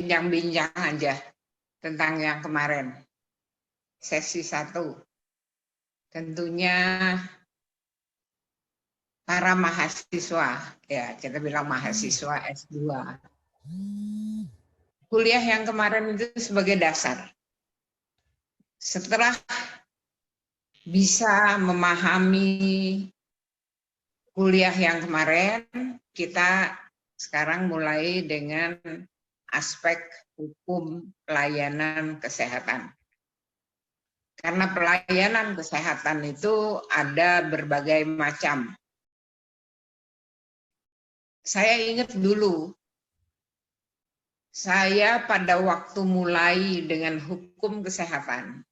bincang-bincang aja tentang yang kemarin, sesi 1. Tentunya para mahasiswa, ya kita bilang mahasiswa S2. Kuliah yang kemarin itu sebagai dasar. Setelah bisa memahami kuliah yang kemarin, kita sekarang mulai dengan aspek hukum pelayanan kesehatan. Karena pelayanan kesehatan itu ada berbagai macam. Saya ingat dulu, saya pada waktu mulai dengan hukum kesehatan,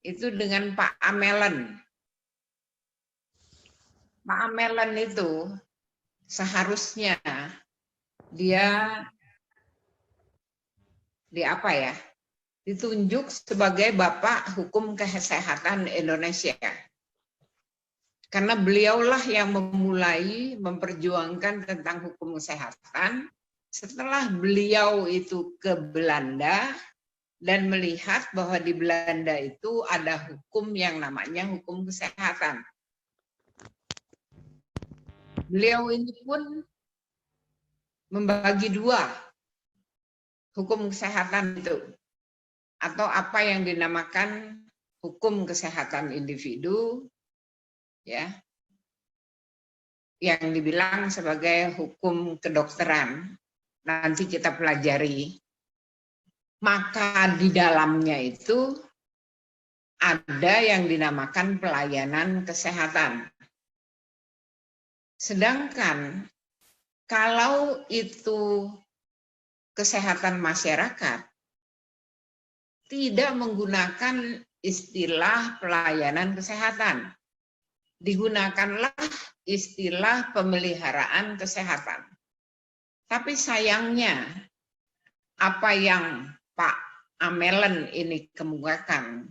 itu dengan Pak Amelen. Pak Amelen itu seharusnya dia ditunjuk sebagai Bapak Hukum Kesehatan Indonesia. Karena beliaulah yang memulai memperjuangkan tentang hukum kesehatan. Setelah beliau itu ke Belanda dan melihat bahwa di Belanda itu ada hukum yang namanya hukum kesehatan. Beliau ini pun membagi dua hukum kesehatan itu, atau apa yang dinamakan hukum kesehatan individu, ya, yang dibilang sebagai hukum kedokteran. Nanti kita pelajari. Maka di dalamnya itu ada yang dinamakan pelayanan kesehatan. Sedangkan kalau itu kesehatan masyarakat, tidak menggunakan istilah pelayanan kesehatan. Digunakanlah istilah pemeliharaan kesehatan. Tapi sayangnya, apa yang Pak Amelen ini kemukakan,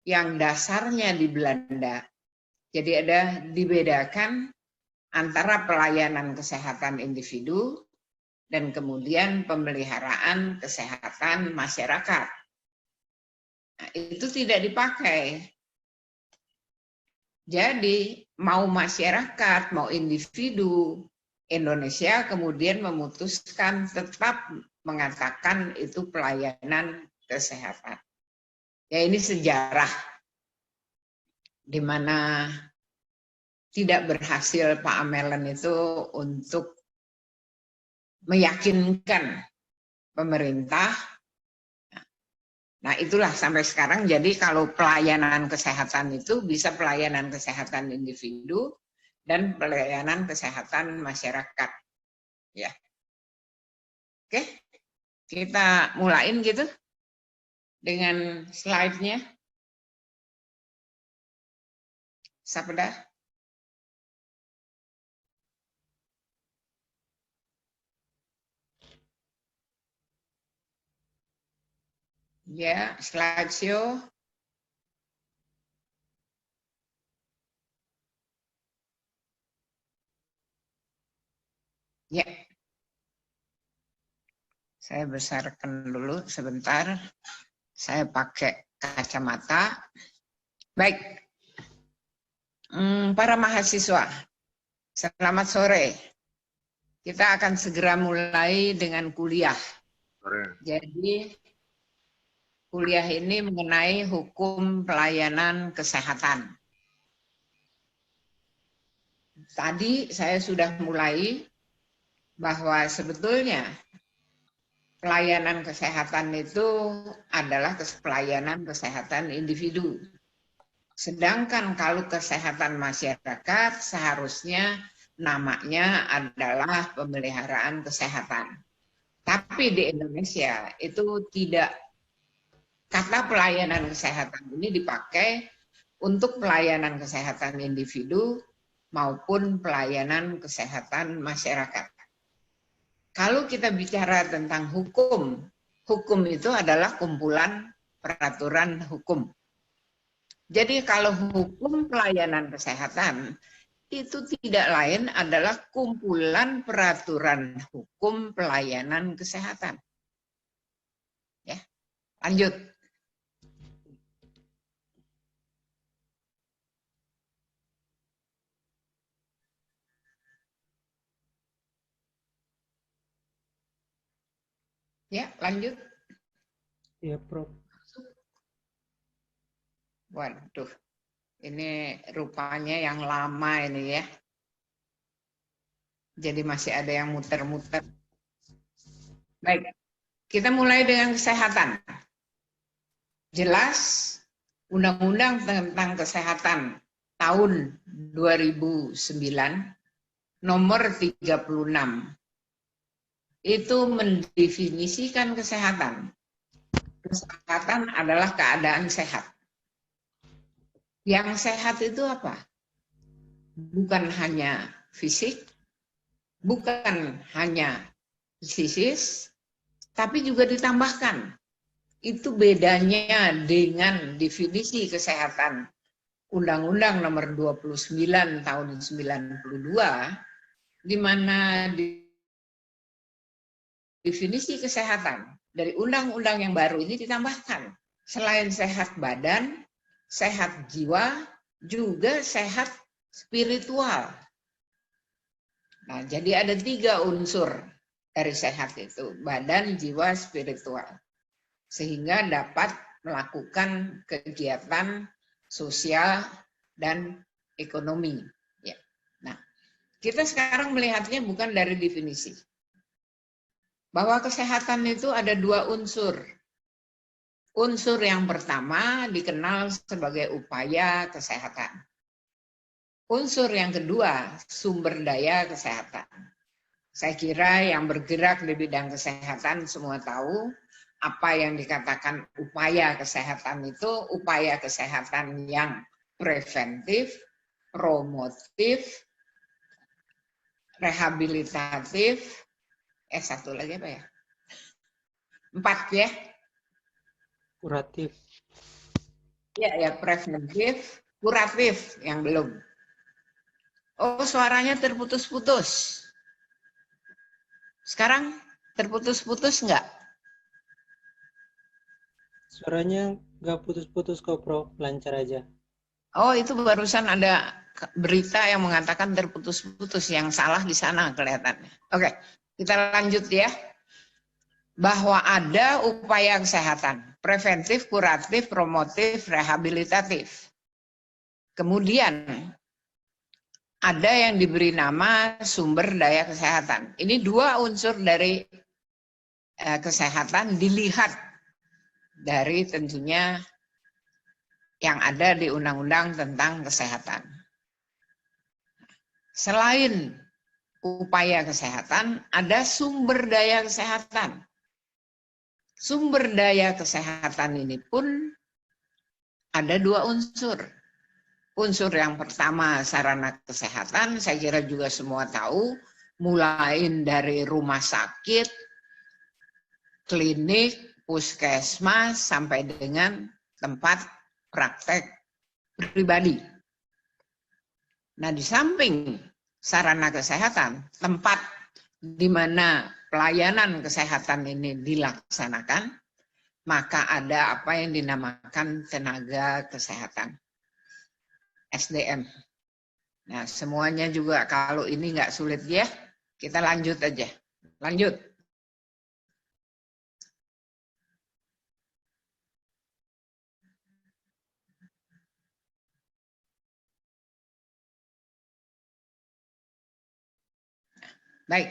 yang dasarnya di Belanda, jadi ada dibedakan antara pelayanan kesehatan individu dan kemudian pemeliharaan kesehatan masyarakat. Nah, itu tidak dipakai. Jadi mau masyarakat, mau individu, Indonesia kemudian memutuskan tetap mengatakan itu pelayanan kesehatan. Ya, ini sejarah di mana tidak berhasil Pak Amelen itu untuk meyakinkan pemerintah. Nah, itulah sampai sekarang. Jadi kalau pelayanan kesehatan itu bisa pelayanan kesehatan individu dan pelayanan kesehatan masyarakat. Ya. Oke, kita mulain gitu dengan slide-nya. Sabda. Ya, slideshow. Ya. Saya besarkan dulu sebentar. Saya pakai kacamata. Baik. Para mahasiswa, selamat sore. Kita akan segera mulai dengan kuliah. Jadi kuliah ini mengenai hukum pelayanan kesehatan. Tadi saya sudah mulai bahwa sebetulnya pelayanan kesehatan itu adalah pelayanan kesehatan individu. Sedangkan kalau kesehatan masyarakat seharusnya namanya adalah pemeliharaan kesehatan. Tapi di Indonesia itu tidak. Kata pelayanan kesehatan ini dipakai untuk pelayanan kesehatan individu maupun pelayanan kesehatan masyarakat. Kalau kita bicara tentang hukum, hukum itu adalah kumpulan peraturan hukum. Jadi kalau hukum pelayanan kesehatan itu tidak lain adalah kumpulan peraturan hukum pelayanan kesehatan. Lanjut. Ya, lanjut. Ya, Prof. Waduh, ini rupanya yang lama ini ya. Jadi masih ada yang muter-muter. Baik, kita mulai dengan kesehatan. Jelas, Undang-Undang tentang Kesehatan tahun 2009 nomor 36 itu mendefinisikan kesehatan. Kesehatan adalah keadaan sehat. Yang sehat itu apa? Bukan hanya fisik, bukan hanya psikis, tapi juga ditambahkan. Itu bedanya dengan definisi kesehatan Undang-Undang nomor 29 tahun 92, di mana definisi kesehatan dari undang-undang yang baru ini ditambahkan. Selain sehat badan, sehat jiwa, juga sehat spiritual. Nah, jadi ada 3 unsur dari sehat itu, badan, jiwa, spiritual. Sehingga dapat melakukan kegiatan sosial dan ekonomi. Ya. Nah, kita sekarang melihatnya bukan dari definisi. Bahwa kesehatan itu ada 2 unsur. Unsur yang pertama dikenal sebagai upaya kesehatan. Unsur yang kedua, sumber daya kesehatan. Saya kira yang bergerak di bidang kesehatan semua tahu apa yang dikatakan upaya kesehatan itu, upaya kesehatan yang preventif, promotif, rehabilitatif, satu lagi apa ya? 4 ya? Kuratif. Ya, preventif, kuratif yang belum. Oh, suaranya terputus-putus. Sekarang terputus-putus enggak? Suaranya nggak putus-putus kok, Prof. Lancar aja. Oh, itu barusan ada berita yang mengatakan terputus-putus, yang salah di sana kelihatannya. Oke, kita lanjut ya. Bahwa ada upaya kesehatan, preventif, kuratif, promotif, rehabilitatif. Kemudian ada yang diberi nama sumber daya kesehatan. Ini 2 unsur dari kesehatan dilihat dari tentunya yang ada di Undang-Undang tentang Kesehatan. Selain upaya kesehatan, ada sumber daya kesehatan. Sumber daya kesehatan ini pun ada 2 unsur. Unsur yang pertama sarana kesehatan, saya kira juga semua tahu, mulai dari rumah sakit, klinik, puskesmas, sampai dengan tempat praktek pribadi. Nah, di samping sarana kesehatan, tempat di mana pelayanan kesehatan ini dilaksanakan, maka ada apa yang dinamakan tenaga kesehatan, SDM. Nah, semuanya juga kalau ini nggak sulit ya, kita lanjut aja. Lanjut. Baik,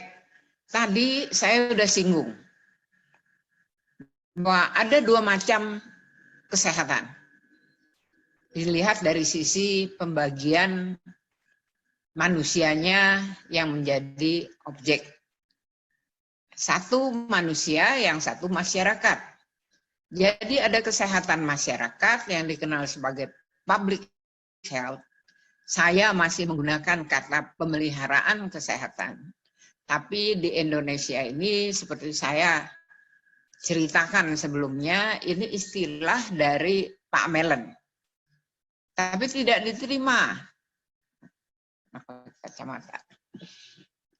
tadi saya sudah singgung bahwa ada 2 macam kesehatan. Dilihat dari sisi pembagian manusianya yang menjadi objek. Satu manusia, yang satu masyarakat. Jadi ada kesehatan masyarakat yang dikenal sebagai public health. Saya masih menggunakan kata pemeliharaan kesehatan. Tapi di Indonesia ini seperti saya ceritakan sebelumnya, ini istilah dari Pak Melen. Tapi tidak diterima. Kacamata.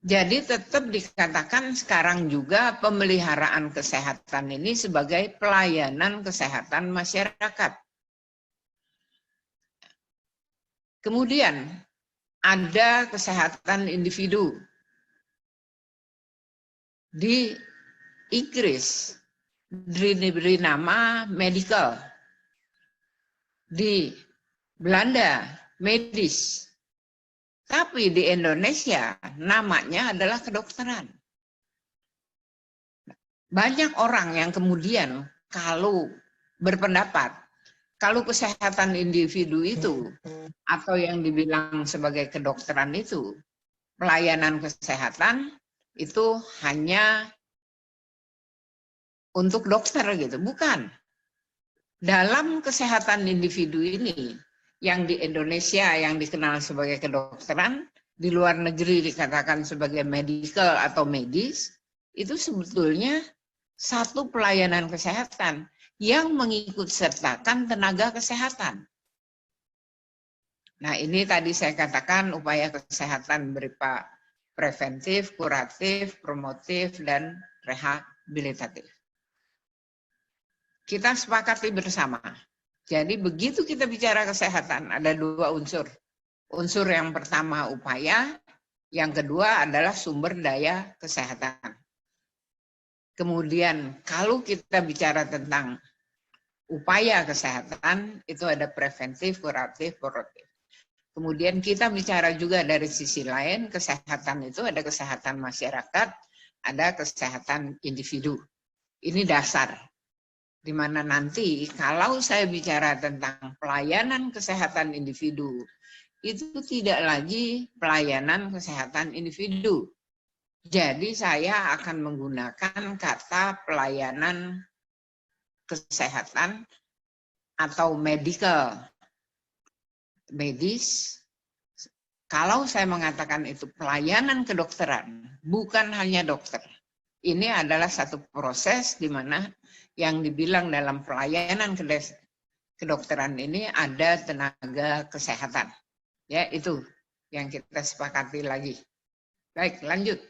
Jadi tetap dikatakan sekarang juga pemeliharaan kesehatan ini sebagai pelayanan kesehatan masyarakat. Kemudian ada kesehatan individu. Di Inggris diberi nama medical. Di Belanda medis. Tapi di Indonesia namanya adalah kedokteran. Banyak orang yang kemudian kalau berpendapat, kalau kesehatan individu itu, atau yang dibilang sebagai kedokteran itu, pelayanan kesehatan itu hanya untuk dokter gitu. Bukan. Dalam kesehatan individu ini, yang di Indonesia yang dikenal sebagai kedokteran, di luar negeri dikatakan sebagai medical atau medis, itu sebetulnya satu pelayanan kesehatan yang mengikut sertakan tenaga kesehatan. Nah, ini tadi saya katakan upaya kesehatan berupa preventif, kuratif, promotif, dan rehabilitatif. Kita sepakati bersama. Jadi begitu kita bicara kesehatan, ada dua unsur. Unsur yang pertama upaya, yang kedua adalah sumber daya kesehatan. Kemudian kalau kita bicara tentang upaya kesehatan, itu ada preventif, kuratif, promotif. Kemudian kita bicara juga dari sisi lain, kesehatan itu ada kesehatan masyarakat, ada kesehatan individu. Ini dasar. Di mana nanti kalau saya bicara tentang pelayanan kesehatan individu, itu tidak lagi pelayanan kesehatan individu. Jadi saya akan menggunakan kata pelayanan kesehatan atau medical, medis. Kalau saya mengatakan itu pelayanan kedokteran, bukan hanya dokter. Ini adalah satu proses di mana yang dibilang dalam pelayanan kedokteran ini ada tenaga kesehatan. Ya, itu yang kita sepakati lagi. Baik, lanjut.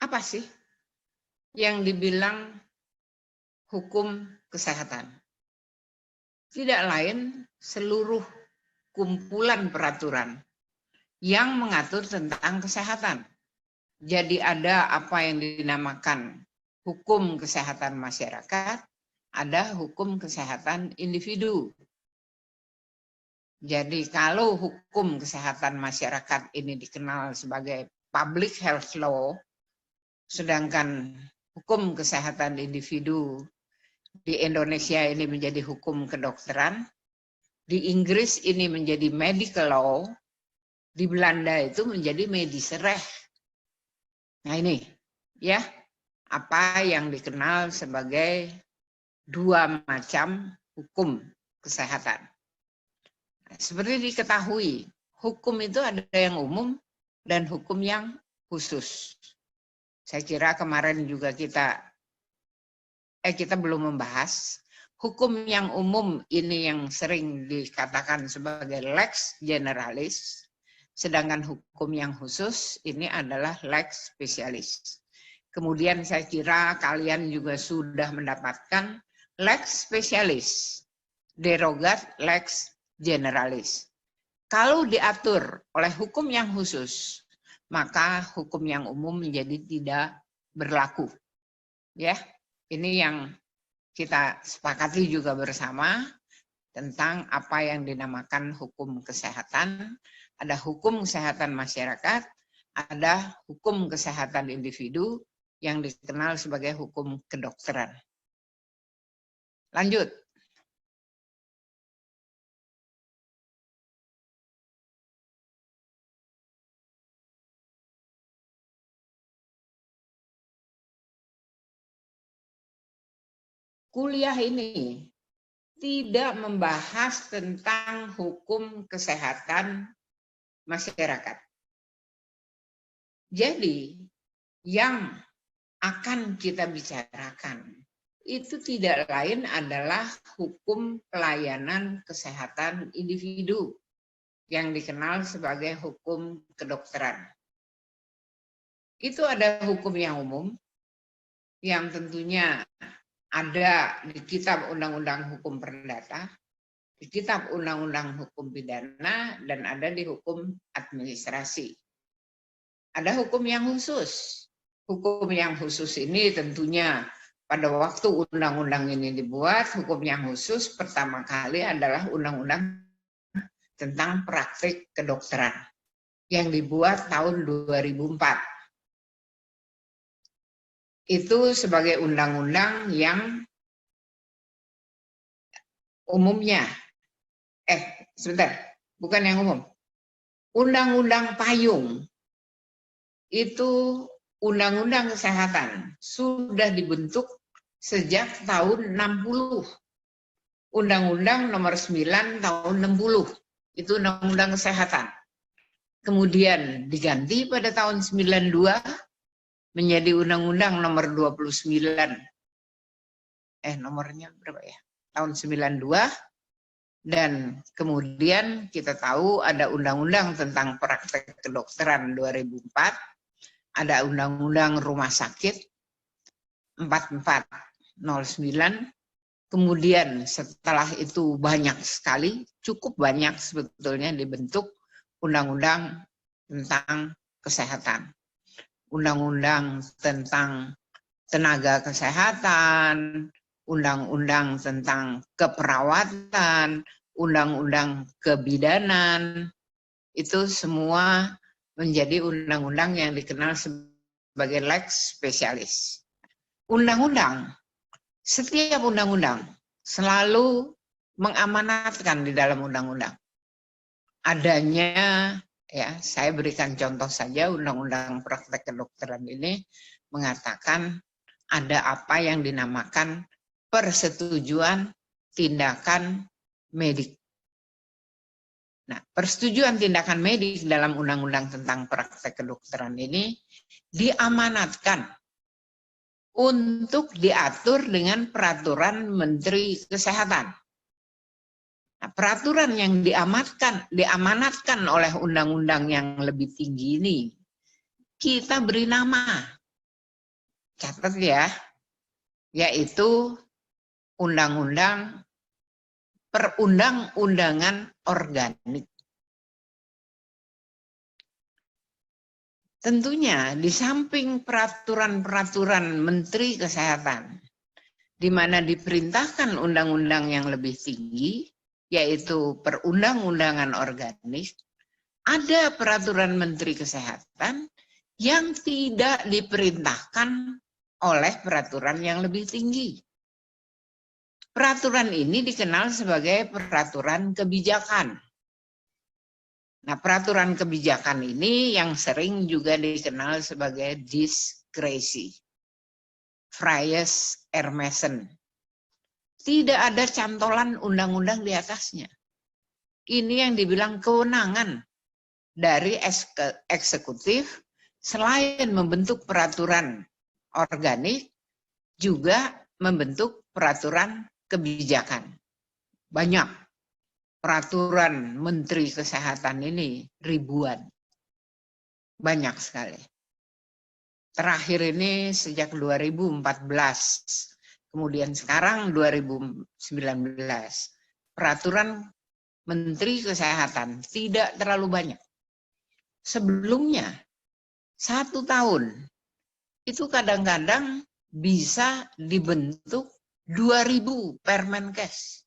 Apa sih yang dibilang hukum kesehatan? Tidak lain seluruh kumpulan peraturan yang mengatur tentang kesehatan. Jadi ada apa yang dinamakan hukum kesehatan masyarakat, ada hukum kesehatan individu. Jadi kalau hukum kesehatan masyarakat ini dikenal sebagai public health law, sedangkan hukum kesehatan individu di Indonesia ini menjadi hukum kedokteran, di Inggris ini menjadi medical law, di Belanda itu menjadi medisrecht. Nah ini, ya, apa yang dikenal sebagai dua macam hukum kesehatan. Seperti diketahui, hukum itu ada yang umum dan hukum yang khusus. Saya kira kemarin juga kita belum membahas. Hukum yang umum ini yang sering dikatakan sebagai lex generalis, sedangkan hukum yang khusus ini adalah lex specialis. Kemudian saya kira kalian juga sudah mendapatkan lex specialis, derogat lex generalis. Kalau diatur oleh hukum yang khusus, maka hukum yang umum menjadi tidak berlaku. Ya, ini yang kita sepakati juga bersama tentang apa yang dinamakan hukum kesehatan. Ada hukum kesehatan masyarakat, ada hukum kesehatan individu yang dikenal sebagai hukum kedokteran. Lanjut. Kuliah ini tidak membahas tentang hukum kesehatan masyarakat. Jadi, yang akan kita bicarakan itu tidak lain adalah hukum pelayanan kesehatan individu yang dikenal sebagai hukum kedokteran. Itu ada hukum yang umum yang tentunya ada di Kitab Undang-Undang Hukum Perdata, di Kitab Undang-Undang Hukum Pidana, dan ada di hukum administrasi. Ada hukum yang khusus. Hukum yang khusus ini tentunya pada waktu undang-undang ini dibuat, hukum yang khusus pertama kali adalah undang-undang tentang praktik kedokteran yang dibuat tahun 2004. Itu sebagai undang-undang yang umumnya, sebentar, bukan yang umum. Undang-undang payung itu undang-undang kesehatan sudah dibentuk sejak tahun 60. Undang-undang nomor 9 tahun 60. Itu undang-undang kesehatan. Kemudian diganti pada tahun 92 menjadi undang-undang nomor 29. Nomornya berapa ya? Tahun 92. Dan kemudian kita tahu ada undang-undang tentang praktek kedokteran 2004. Ada undang-undang rumah sakit 4409. Kemudian setelah itu banyak sekali, cukup banyak sebetulnya dibentuk undang-undang tentang kesehatan. Undang-undang tentang tenaga kesehatan, undang-undang tentang keperawatan, undang-undang kebidanan, itu semua menjadi undang-undang yang dikenal sebagai lex spesialis. Undang-undang, setiap undang-undang selalu mengamanatkan di dalam undang-undang. Adanya, ya, saya berikan contoh saja, undang-undang praktek kedokteran ini mengatakan ada apa yang dinamakan persetujuan tindakan medik. Nah, persetujuan tindakan medik dalam undang-undang tentang praktek kedokteran ini diamanatkan untuk diatur dengan peraturan Menteri Kesehatan. Nah, peraturan yang diamanatkan oleh undang-undang yang lebih tinggi ini, kita beri nama, catat ya, yaitu Undang-Undang Perundang-undangan Organik. Tentunya di samping peraturan-peraturan Menteri Kesehatan, di mana diperintahkan undang-undang yang lebih tinggi, yaitu perundang-undangan organik, ada peraturan Menteri Kesehatan yang tidak diperintahkan oleh peraturan yang lebih tinggi. Peraturan ini dikenal sebagai peraturan kebijakan. Nah, peraturan kebijakan ini yang sering juga dikenal sebagai diskresi. Fries Hermessen. Tidak ada cantolan undang-undang di atasnya. Ini yang dibilang kewenangan dari eksekutif selain membentuk peraturan organik, juga membentuk peraturan kebijakan. Banyak peraturan Menteri Kesehatan ini, ribuan. Banyak sekali. Terakhir ini sejak 2014, kemudian sekarang 2019. Peraturan Menteri Kesehatan tidak terlalu banyak. Sebelumnya, 1 tahun, itu kadang-kadang bisa dibentuk 2.000 Permenkes.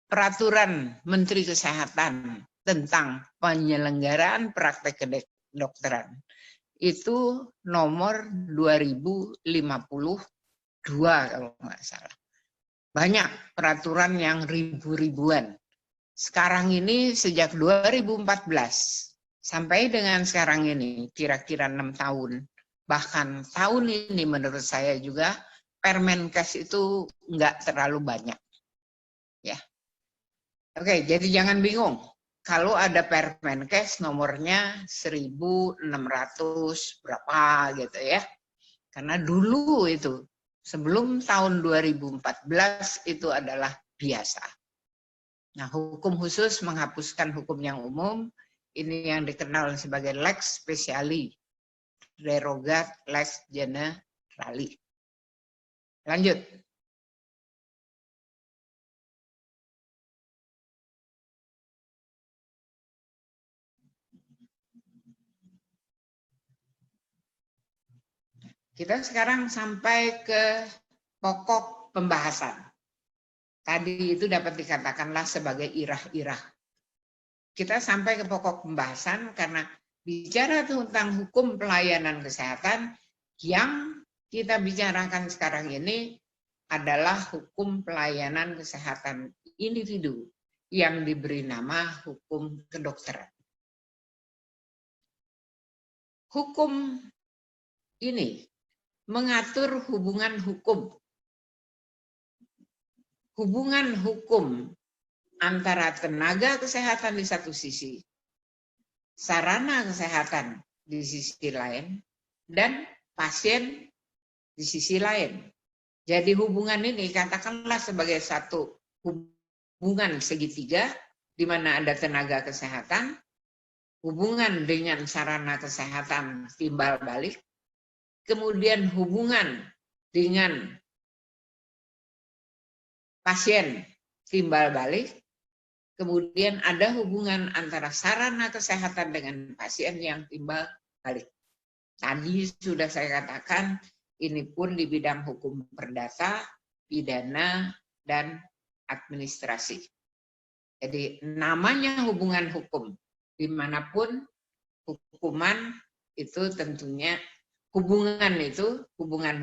Peraturan Menteri Kesehatan tentang penyelenggaraan praktek kedokteran itu nomor 2052 kalau nggak salah. Banyak peraturan yang ribu-ribuan. Sekarang ini sejak 2014 sampai dengan sekarang ini kira-kira 6 tahun. Bahkan tahun ini menurut saya juga Permenkes itu nggak terlalu banyak. Ya. Oke, jadi jangan bingung. kalau ada Permenkes nomornya 1600 berapa gitu ya. Karena dulu itu sebelum tahun 2014 itu adalah biasa. Nah, hukum khusus menghapuskan hukum yang umum, ini yang dikenal sebagai lex speciali, derogat lex generali. Lanjut. Kita sekarang sampai ke pokok pembahasan. Tadi itu dapat dikatakanlah sebagai irah-irah. Kita sampai ke pokok pembahasan karena bicara tentang hukum pelayanan kesehatan, yang kita bicarakan sekarang ini adalah hukum pelayanan kesehatan individu yang diberi nama hukum kedokteran. Hukum ini mengatur hubungan hukum antara tenaga kesehatan di satu sisi, sarana kesehatan di sisi lain, dan pasien di sisi lain. Jadi hubungan ini katakanlah sebagai satu hubungan segitiga, di mana ada tenaga kesehatan, hubungan dengan sarana kesehatan timbal balik, kemudian hubungan dengan pasien timbal balik, kemudian ada hubungan antara sarana kesehatan dengan pasien yang timbal balik. Tadi sudah saya katakan, ini pun di bidang hukum perdata, pidana, dan administrasi. Jadi namanya hubungan hukum, dimanapun hukuman itu tentunya hubungan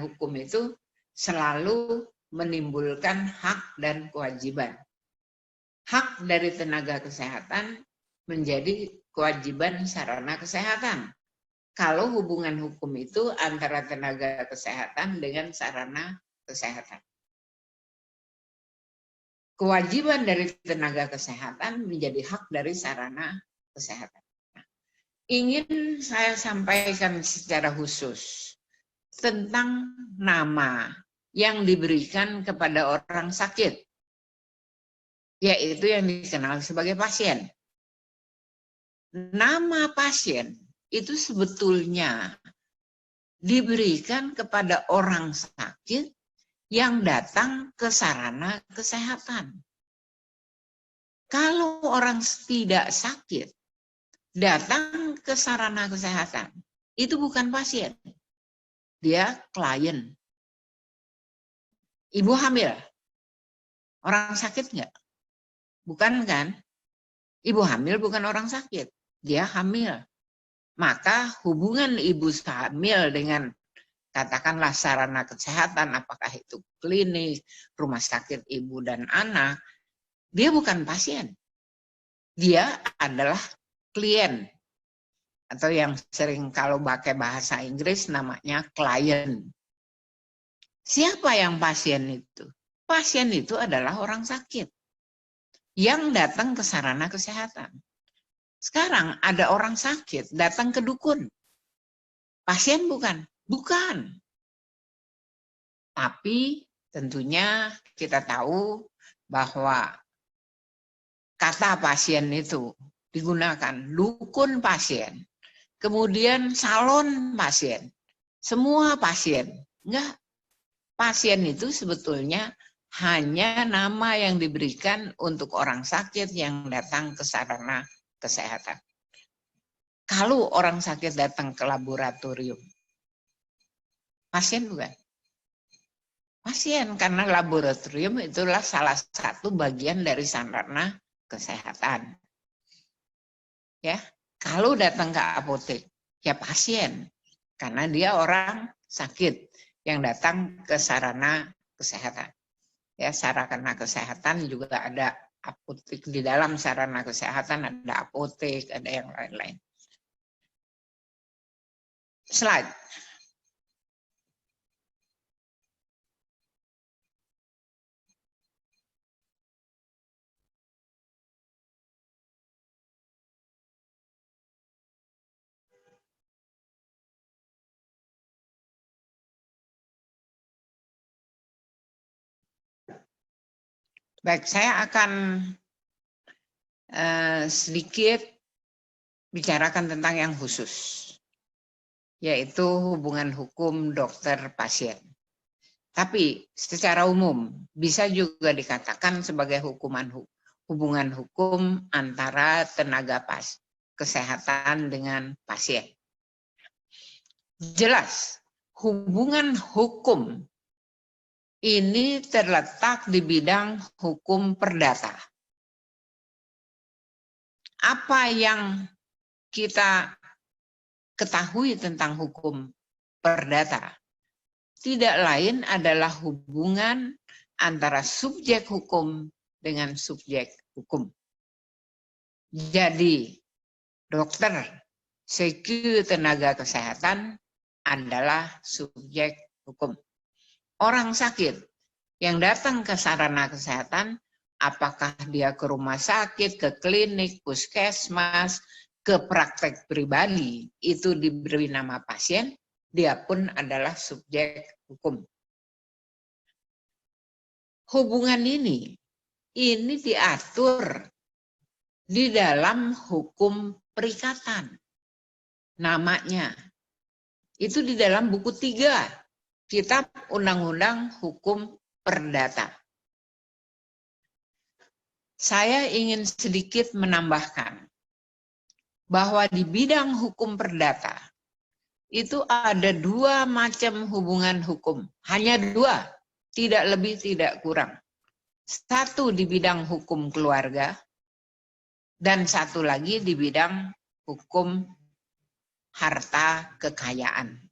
hukum itu selalu menimbulkan hak dan kewajiban. Hak dari tenaga kesehatan menjadi kewajiban sarana kesehatan. Kalau hubungan hukum itu antara tenaga kesehatan dengan sarana kesehatan. Kewajiban dari tenaga kesehatan menjadi hak dari sarana kesehatan. Nah, ingin saya sampaikan secara khusus tentang nama yang diberikan kepada orang sakit, yaitu yang dikenal sebagai pasien. Nama pasien itu sebetulnya diberikan kepada orang sakit yang datang ke sarana kesehatan. Kalau orang tidak sakit datang ke sarana kesehatan, itu bukan pasien, dia klien. Ibu hamil, orang sakit nggak? Bukan kan? Ibu hamil bukan orang sakit, dia hamil. Maka hubungan ibu hamil dengan katakanlah sarana kesehatan, apakah itu klinik, rumah sakit ibu dan anak, dia bukan pasien. Dia adalah klien. Atau yang sering kalau pakai bahasa Inggris namanya klien. Siapa yang pasien itu? Pasien itu adalah orang sakit yang datang ke sarana kesehatan. Sekarang ada orang sakit datang ke dukun. Pasien bukan? Bukan. Tapi tentunya kita tahu bahwa kata pasien itu digunakan dukun pasien, kemudian salon pasien, semua pasien. Enggak. Pasien itu sebetulnya hanya nama yang diberikan untuk orang sakit yang datang ke sarana kesehatan. Kalau orang sakit datang ke laboratorium, pasien bukan? Pasien, karena laboratorium itulah salah satu bagian dari sarana kesehatan. Ya, kalau datang ke apotek, ya pasien, karena dia orang sakit yang datang ke sarana kesehatan. Ya, sarana kesehatan juga ada apotek, di dalam sarana kesehatan ada apotek, ada yang lain-lain. Slide. Baik, saya akan sedikit bicarakan tentang yang khusus, yaitu hubungan hukum dokter-pasien. Tapi secara umum bisa juga dikatakan sebagai hubungan hukum antara tenaga kesehatan dengan pasien. Jelas, hubungan hukum ini terletak di bidang hukum perdata. Apa yang kita ketahui tentang hukum perdata tidak lain adalah hubungan antara subjek hukum dengan subjek hukum. Jadi, dokter, seku tenaga kesehatan adalah subjek hukum. Orang sakit yang datang ke sarana kesehatan, apakah dia ke rumah sakit, ke klinik, puskesmas, ke praktek pribadi, itu diberi nama pasien, dia pun adalah subjek hukum. Hubungan ini diatur di dalam hukum perikatan. Namanya, itu di dalam buku 3, Kitab Undang-Undang Hukum Perdata. Saya ingin sedikit menambahkan bahwa di bidang hukum perdata, itu ada 2 macam hubungan hukum. Hanya 2, tidak lebih, tidak kurang. 1 di bidang hukum keluarga, dan 1 lagi di bidang hukum harta kekayaan.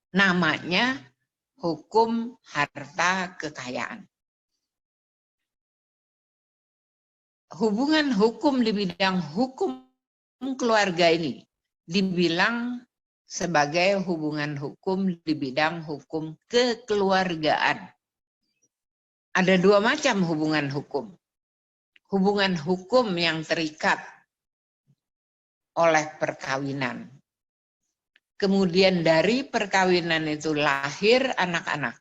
Namanya hukum harta kekayaan. Hubungan hukum di bidang hukum keluarga ini dibilang sebagai hubungan hukum di bidang hukum kekeluargaan. Ada 2 macam hubungan hukum. Hubungan hukum yang terikat oleh perkawinan. Kemudian dari perkawinan itu lahir anak-anak.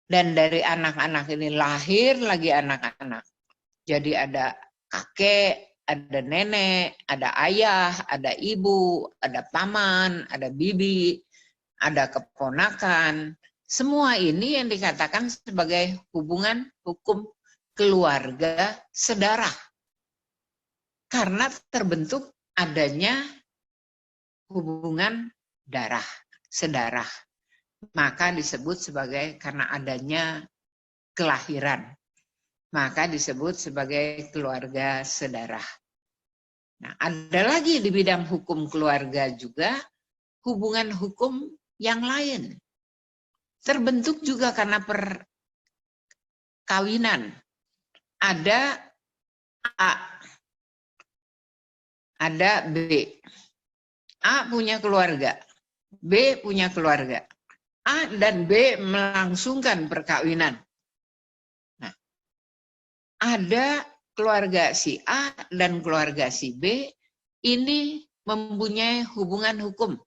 Dan dari anak-anak ini lahir lagi anak-anak. Jadi ada kakek, ada nenek, ada ayah, ada ibu, ada paman, ada bibi, ada keponakan. Semua ini yang dikatakan sebagai hubungan hukum keluarga sedarah. Karena terbentuk adanya hubungan darah, sedarah. Maka disebut sebagai karena adanya kelahiran. Maka disebut sebagai keluarga sedarah. Nah, ada lagi di bidang hukum keluarga juga hubungan hukum yang lain. Terbentuk juga karena perkawinan. Ada A, ada B. A punya keluarga, B punya keluarga. A dan B melangsungkan perkawinan. Ada keluarga si A dan keluarga si B ini mempunyai hubungan hukum.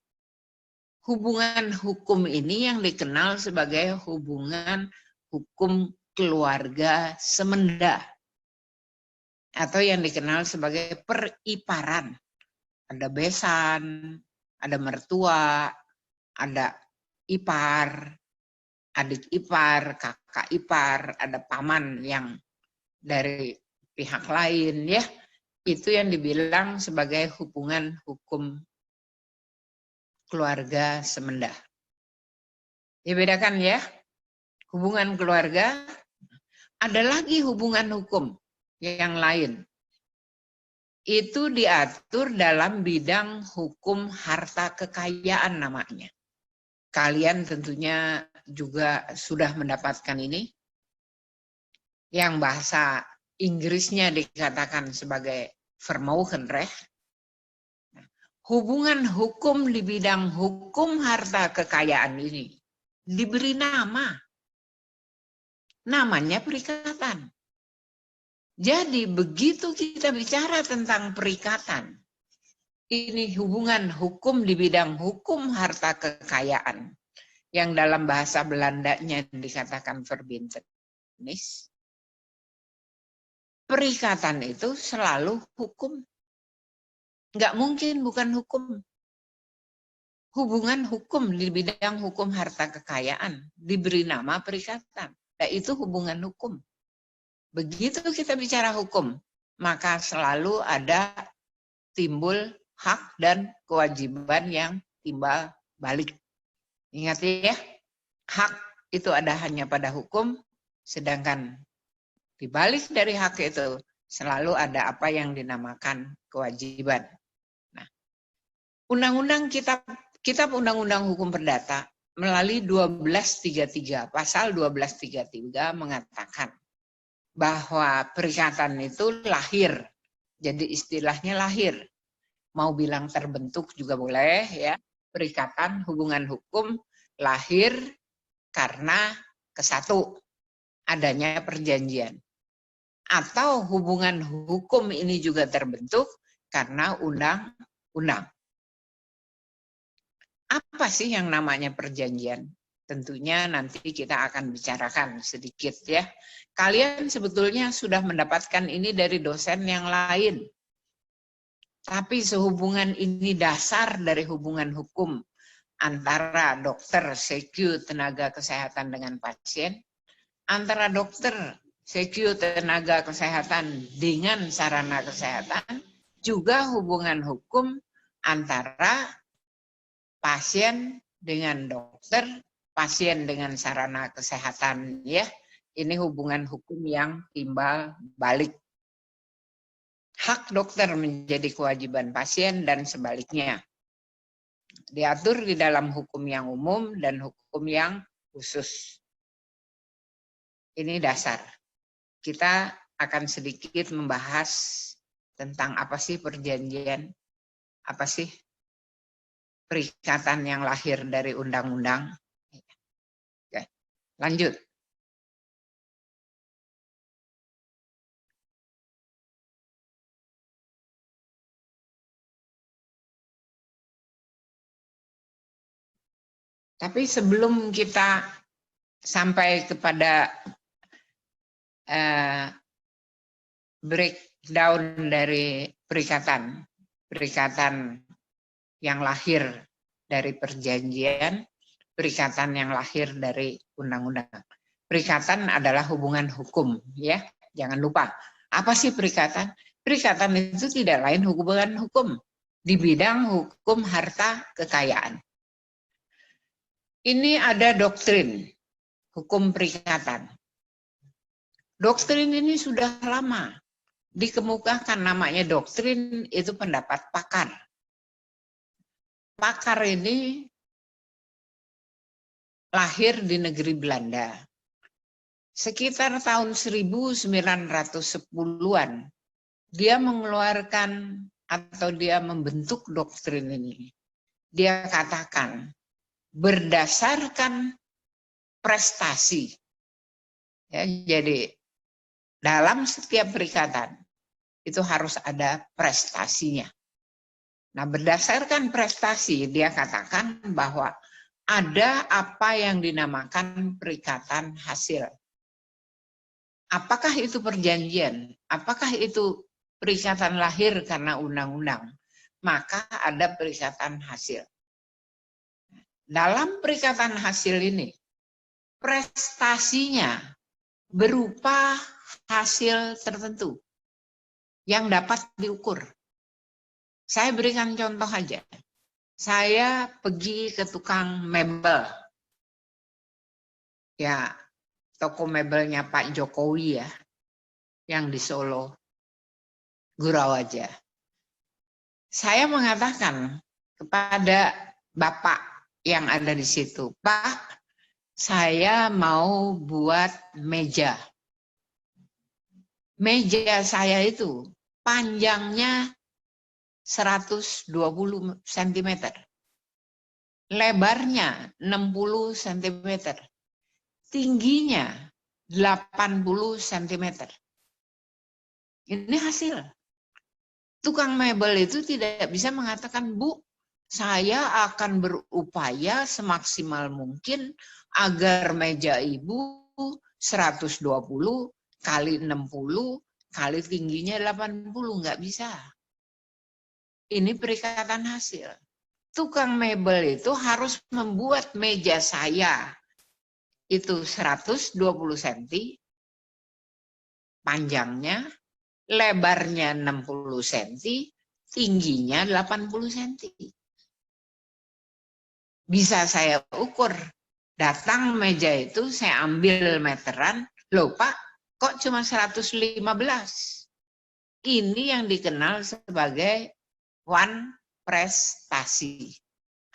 Hubungan hukum ini yang dikenal sebagai hubungan hukum keluarga semenda. Atau yang dikenal sebagai periparan. Ada besan, ada mertua, ada ipar, adik ipar, kakak ipar, ada paman yang dari pihak lain, ya, itu yang dibilang sebagai hubungan hukum keluarga semenda. Dibedakan ya, hubungan keluarga, ada lagi hubungan hukum yang lain. Itu diatur dalam bidang hukum harta kekayaan namanya. Kalian tentunya juga sudah mendapatkan ini. Yang bahasa Inggrisnya dikatakan sebagai Vermögenrecht. Hubungan hukum di bidang hukum harta kekayaan ini diberi nama. Namanya perikatan. Jadi begitu kita bicara tentang perikatan, ini hubungan hukum di bidang hukum harta kekayaan, yang dalam bahasa Belandanya dikatakan verbinten. teknis, perikatan itu selalu hukum. Nggak mungkin bukan hukum. Hubungan hukum di bidang hukum harta kekayaan diberi nama perikatan. Nah, itu hubungan hukum. Begitu kita bicara hukum, maka selalu ada timbul hak dan kewajiban yang timbal balik. Ingat ya, hak itu ada hanya pada hukum, sedangkan di balik dari hak itu selalu ada apa yang dinamakan kewajiban. Nah, undang-undang kitab Undang-Undang Hukum Perdata melalui 1233, pasal 1233 mengatakan bahwa perikatan itu lahir. Jadi istilahnya lahir. Mau bilang terbentuk juga boleh ya. Perikatan hubungan hukum lahir karena kesatu adanya perjanjian. Atau hubungan hukum ini juga terbentuk karena undang-undang. Apa sih yang namanya perjanjian? Tentunya nanti kita akan bicarakan sedikit ya. Kalian sebetulnya sudah mendapatkan ini dari dosen yang lain. Tapi sehubungan ini dasar dari hubungan hukum antara dokter, sekyu, tenaga kesehatan dengan pasien, antara dokter, sekyu, tenaga kesehatan dengan sarana kesehatan, juga hubungan hukum antara pasien dengan dokter, pasien dengan sarana kesehatan ya. Ini hubungan hukum yang timbal balik. Hak dokter menjadi kewajiban pasien dan sebaliknya. Diatur di dalam hukum yang umum dan hukum yang khusus. Ini dasar. Kita akan sedikit membahas tentang apa sih perjanjian, apa sih perikatan yang lahir dari undang-undang. Oke, lanjut. Tapi sebelum kita sampai kepada breakdown dari perikatan yang lahir dari perjanjian, perikatan yang lahir dari undang-undang. Perikatan adalah hubungan hukum, ya. Jangan lupa. Apa sih perikatan? Perikatan itu tidak lain hubungan hukum di bidang hukum harta kekayaan. Ini ada doktrin hukum perikatan. Doktrin ini sudah lama dikemukakan, namanya doktrin, itu pendapat pakar. Pakar ini lahir di negeri Belanda. Sekitar tahun 1910-an, dia mengeluarkan atau dia membentuk doktrin ini. Dia katakan, berdasarkan prestasi. Ya, jadi dalam setiap perikatan itu harus ada prestasinya. Nah, berdasarkan prestasi dia katakan bahwa ada apa yang dinamakan perikatan hasil. Apakah itu perjanjian? Apakah itu perikatan lahir karena undang-undang? Maka ada perikatan hasil. Dalam perikatan hasil ini, prestasinya berupa hasil tertentu yang dapat diukur. Saya berikan contoh aja. Saya pergi ke tukang mebel. Ya, toko mebelnya Pak Jokowi ya, yang di Solo, Gurawaja. Saya mengatakan kepada Bapak yang ada di situ, Pak, saya mau buat meja. Meja saya itu panjangnya 120 cm. Lebarnya 60 cm. Tingginya 80 cm. Ini hasil. Tukang mebel itu tidak bisa mengatakan, Bu, saya akan berupaya semaksimal mungkin agar meja Ibu 120 kali 60 kali tingginya 80, nggak bisa. Ini perikatan hasil. Tukang mebel itu harus membuat meja saya itu 120 cm, panjangnya, lebarnya 60 cm, tingginya 80 cm. Bisa saya ukur. Datang meja itu saya ambil meteran, loh Pak, kok cuma 115? Ini yang dikenal sebagai one prestasi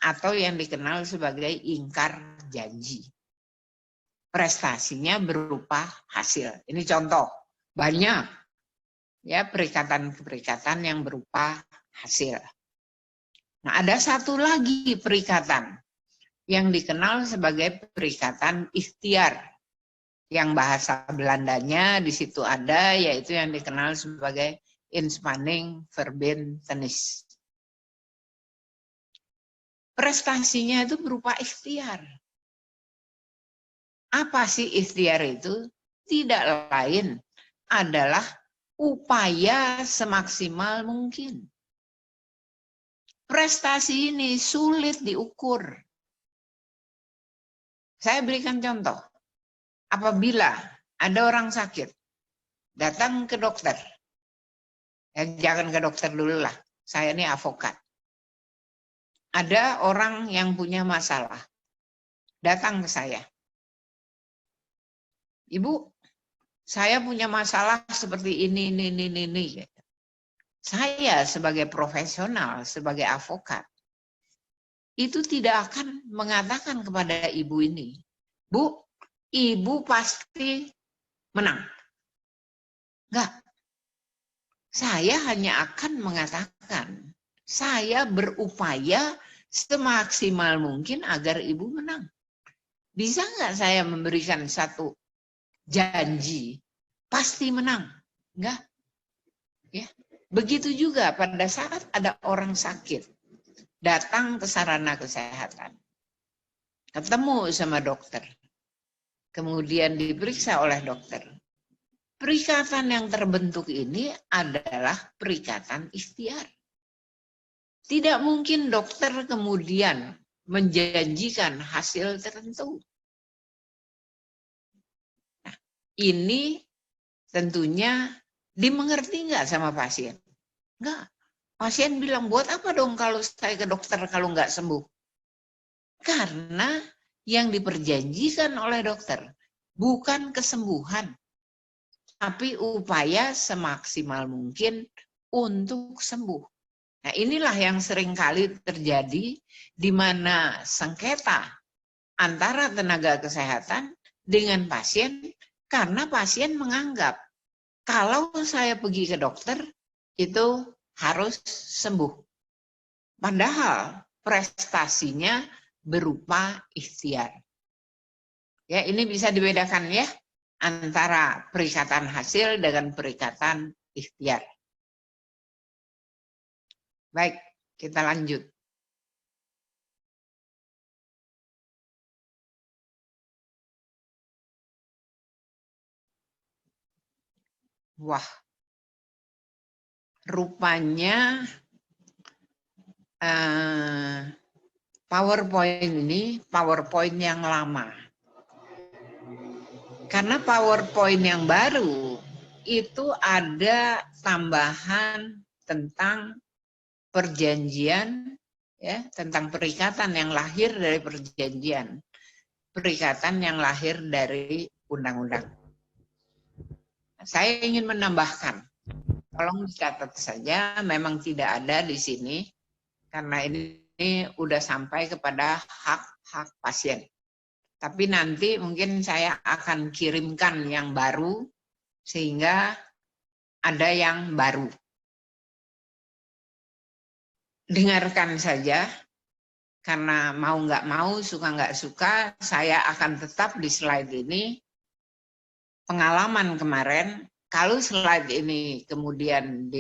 atau yang dikenal sebagai ingkar janji. Prestasinya berupa hasil. Ini contoh, banyak ya perikatan-perikatan yang berupa hasil. Nah, ada satu lagi perikatan yang dikenal sebagai perikatan ikhtiar. Yang bahasa Belandanya di situ ada, yaitu yang dikenal sebagai inspanning verbintenis. Prestasinya itu berupa ikhtiar. Apa sih ikhtiar itu? Tidak lain adalah upaya semaksimal mungkin. Prestasi ini sulit diukur. Saya berikan contoh. Apabila ada orang sakit, datang ke dokter. Jangan ke dokter dulu lah. Saya ini advokat. Ada orang yang punya masalah. Datang ke saya. Ibu, saya punya masalah seperti ini. Saya sebagai profesional, sebagai advokat, itu tidak akan mengatakan kepada ibu ini, Bu, ibu pasti menang. Enggak. Saya hanya akan mengatakan, saya berupaya semaksimal mungkin agar ibu menang. Bisa nggak saya memberikan satu janji, pasti menang? Enggak. Ya. Begitu juga pada saat ada orang sakit, datang ke sarana kesehatan, ketemu sama dokter, kemudian diperiksa oleh dokter. Perikatan yang terbentuk ini adalah perikatan ikhtiar. Tidak mungkin dokter kemudian menjanjikan hasil tertentu. Nah, ini tentunya dimengerti nggak sama pasien? Enggak. Pasien bilang, buat apa dong kalau saya ke dokter kalau nggak sembuh? Karena yang diperjanjikan oleh dokter bukan kesembuhan, tapi upaya semaksimal mungkin untuk sembuh. Nah, inilah yang seringkali terjadi di mana sengketa antara tenaga kesehatan dengan pasien karena pasien menganggap kalau saya pergi ke dokter itu harus sembuh. Padahal prestasinya berupa ikhtiar. Ya, ini bisa dibedakan ya antara perikatan hasil dengan perikatan ikhtiar. Baik, kita lanjut. Wah, rupanya PowerPoint ini PowerPoint yang lama. Karena PowerPoint yang baru itu ada tambahan tentang perjanjian, ya, tentang perikatan yang lahir dari perjanjian, perikatan yang lahir dari undang-undang. Saya ingin menambahkan, tolong dicatat saja, memang tidak ada di sini, karena ini udah sampai kepada hak-hak pasien. Tapi nanti mungkin saya akan kirimkan yang baru, sehingga ada yang baru. Dengarkan saja, karena mau nggak mau, suka nggak suka, saya akan tetap di slide ini. Pengalaman kemarin, kalau slide ini kemudian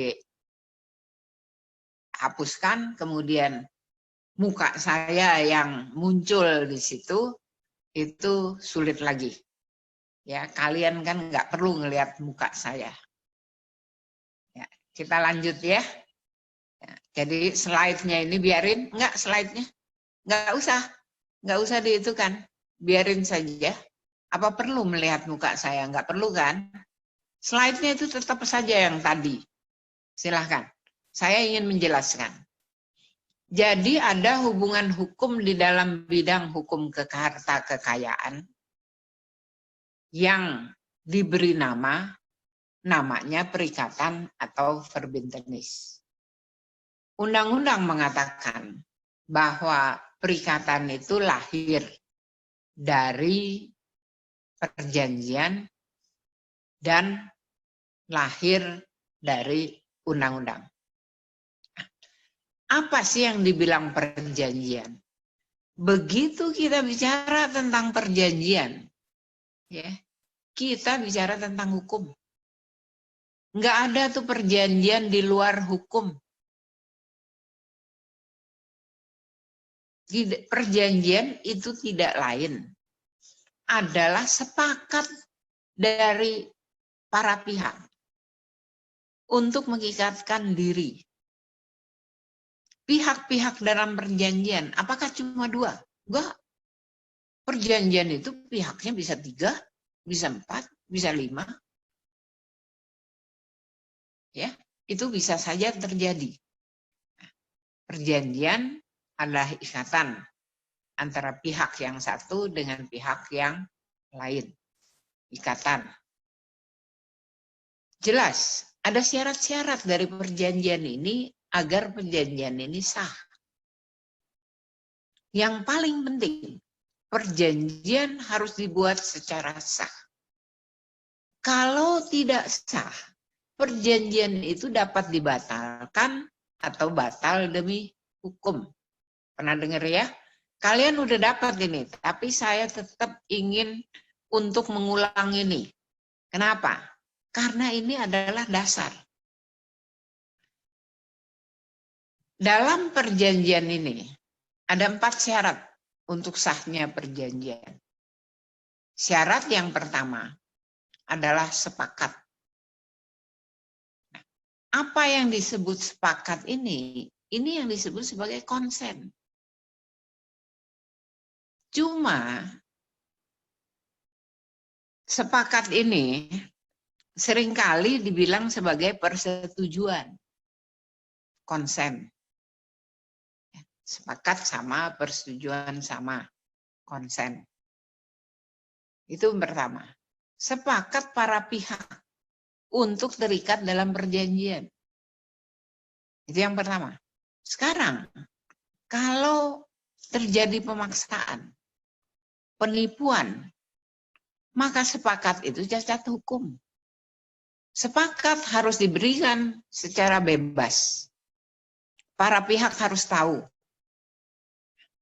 dihapuskan, kemudian muka saya yang muncul di situ, itu sulit lagi. Ya, kalian kan nggak perlu ngelihat muka saya. Ya, kita lanjut ya. Ya, jadi slide-nya ini biarin, enggak slide-nya? Nggak usah diitukan, biarin saja. Apa perlu melihat muka saya? Nggak perlu kan? Slide-nya itu tetap saja yang tadi. Silahkan, saya ingin menjelaskan. Jadi ada hubungan hukum di dalam bidang hukum harta kekayaan yang diberi namanya perikatan atau verbintenis. Undang-undang mengatakan bahwa perikatan itu lahir dari perjanjian dan lahir dari undang-undang. Apa sih yang dibilang perjanjian? Begitu kita bicara tentang perjanjian, ya, kita bicara tentang hukum. Nggak ada tuh perjanjian di luar hukum. Perjanjian itu tidak lain adalah sepakat dari para pihak untuk mengikatkan diri. Pihak-pihak dalam perjanjian, apakah cuma 2? Enggak. Perjanjian itu pihaknya bisa 3, bisa 4, bisa 5. Ya, itu bisa saja terjadi. Perjanjian adalah ikatan antara pihak yang satu dengan pihak yang lain. Ikatan. Jelas, ada syarat-syarat dari perjanjian ini agar perjanjian ini sah. Yang paling penting, perjanjian harus dibuat secara sah. Kalau tidak sah, perjanjian itu dapat dibatalkan atau batal demi hukum. Pernah dengar ya? Kalian udah dapat ini, tapi saya tetap ingin untuk mengulang ini. Kenapa? Karena ini adalah dasar. Dalam perjanjian ini, ada 4 syarat untuk sahnya perjanjian. Syarat yang pertama adalah sepakat. Apa yang disebut sepakat ini yang disebut sebagai konsen. Cuma sepakat ini seringkali dibilang sebagai persetujuan. Konsen. Sepakat sama, persetujuan sama, konsen. Itu yang pertama. Sepakat para pihak untuk terikat dalam perjanjian. Itu yang pertama. Sekarang, kalau terjadi pemaksaan, penipuan, maka sepakat itu cacat hukum. Sepakat harus diberikan secara bebas. Para pihak harus tahu.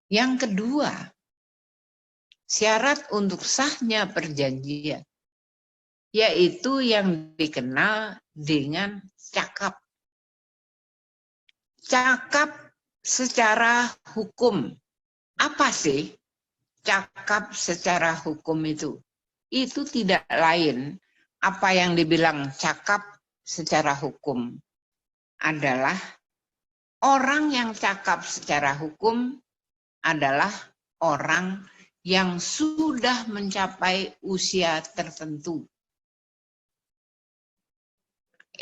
Yang kedua, syarat untuk sahnya perjanjian, yaitu yang dikenal dengan cakap. Cakap secara hukum. Apa sih cakap secara hukum itu? Itu tidak lain, apa yang dibilang cakap secara hukum adalah orang yang cakap secara hukum adalah orang yang sudah mencapai usia tertentu.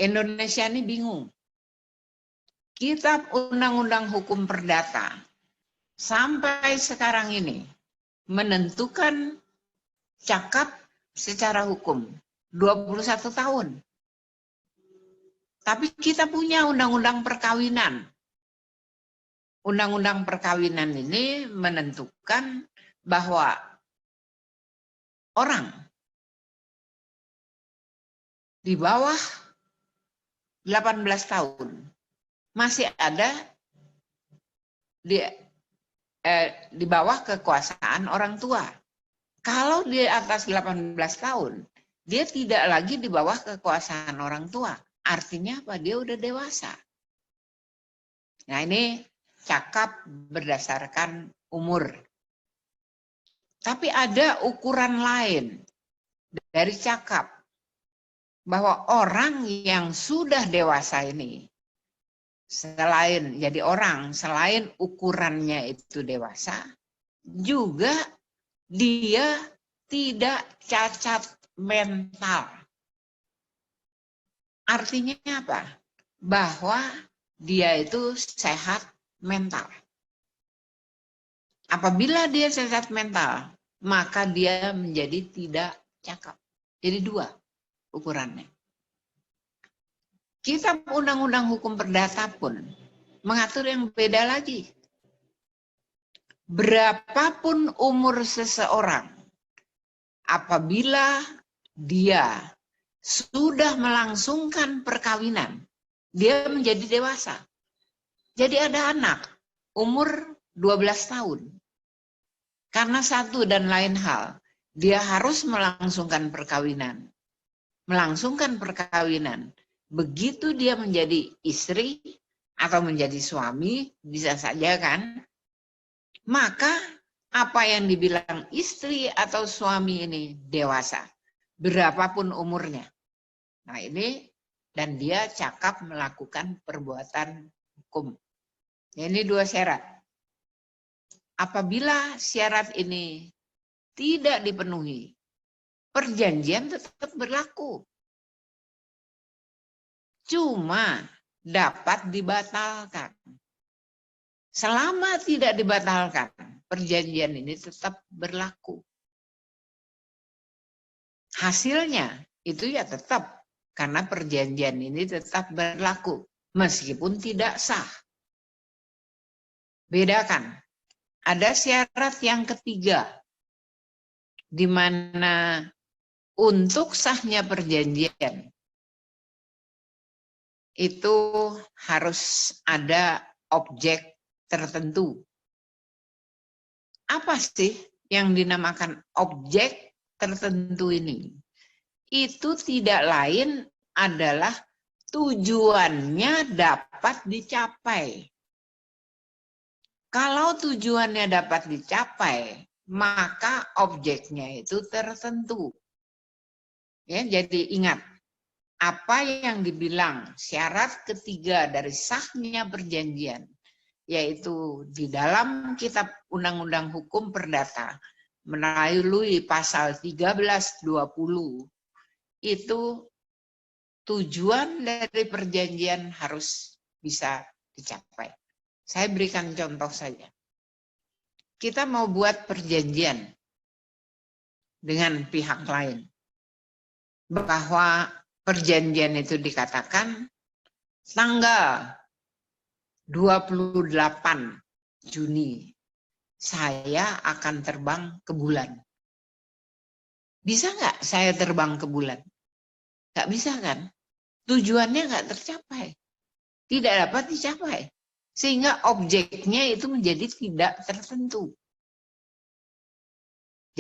Indonesia ini bingung. Kitab Undang-Undang Hukum Perdata sampai sekarang ini menentukan cakap secara hukum 21 tahun. Tapi kita punya undang-undang perkawinan. Undang-undang perkawinan ini menentukan bahwa orang di bawah 18 tahun masih ada di bawah kekuasaan orang tua. Kalau di atas 18 tahun, dia tidak lagi di bawah kekuasaan orang tua. Artinya apa? Dia udah dewasa. Nah, ini cakap berdasarkan umur. Tapi ada ukuran lain dari cakap bahwa orang yang sudah dewasa ini, selain jadi orang, selain ukurannya itu dewasa, juga dia tidak cacat mental. Artinya apa? Bahwa dia itu sehat mental. Apabila dia sehat mental, maka dia menjadi tidak cakap. Jadi dua ukurannya. Kitab Undang-Undang Hukum Perdata pun mengatur yang beda lagi. Berapapun umur seseorang, apabila dia sudah melangsungkan perkawinan, dia menjadi dewasa. Jadi ada anak umur 12 tahun. Karena satu dan lain hal, dia harus melangsungkan perkawinan. Melangsungkan perkawinan. Begitu dia menjadi istri atau menjadi suami, bisa saja kan? Maka apa yang dibilang istri atau suami ini dewasa, berapapun umurnya. Nah ini, dan dia cakap melakukan perbuatan hukum. Ini dua syarat. Apabila syarat ini tidak dipenuhi, perjanjian tetap berlaku. Cuma dapat dibatalkan. Selama tidak dibatalkan, perjanjian ini tetap berlaku. Hasilnya itu ya tetap, karena perjanjian ini tetap berlaku, meskipun tidak sah. Bedakan, ada syarat yang ketiga, di mana untuk sahnya perjanjian, itu harus ada objek tertentu. Apa sih yang dinamakan objek tertentu ini? Itu tidak lain adalah tujuannya dapat dicapai. Kalau tujuannya dapat dicapai, maka objeknya itu tertentu. Ya, jadi ingat, apa yang dibilang syarat ketiga dari sahnya perjanjian, yaitu di dalam Kitab Undang-Undang Hukum Perdata melalui pasal 1320, itu tujuan dari perjanjian harus bisa dicapai. Saya berikan contoh saja. Kita mau buat perjanjian dengan pihak lain, bahwa perjanjian itu dikatakan tanggal 28 Juni saya akan terbang ke bulan. Bisa nggak saya terbang ke bulan? Nggak bisa kan? Tujuannya nggak tercapai. Tidak dapat dicapai. Sehingga objeknya itu menjadi tidak tertentu.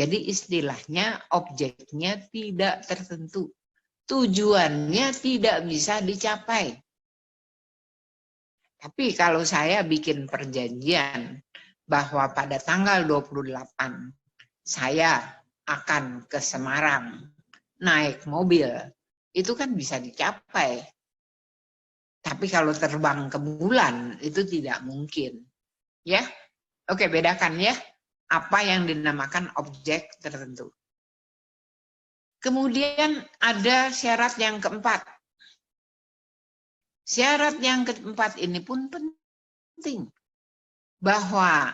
Jadi istilahnya objeknya tidak tertentu. Tujuannya tidak bisa dicapai. Tapi kalau saya bikin perjanjian bahwa pada tanggal 28 saya akan ke Semarang naik mobil, itu kan bisa dicapai. Tapi kalau terbang ke bulan itu tidak mungkin. Ya. Oke, bedakan ya. Apa yang dinamakan objek tertentu. Kemudian ada syarat yang keempat. Syarat yang keempat ini pun penting. Bahwa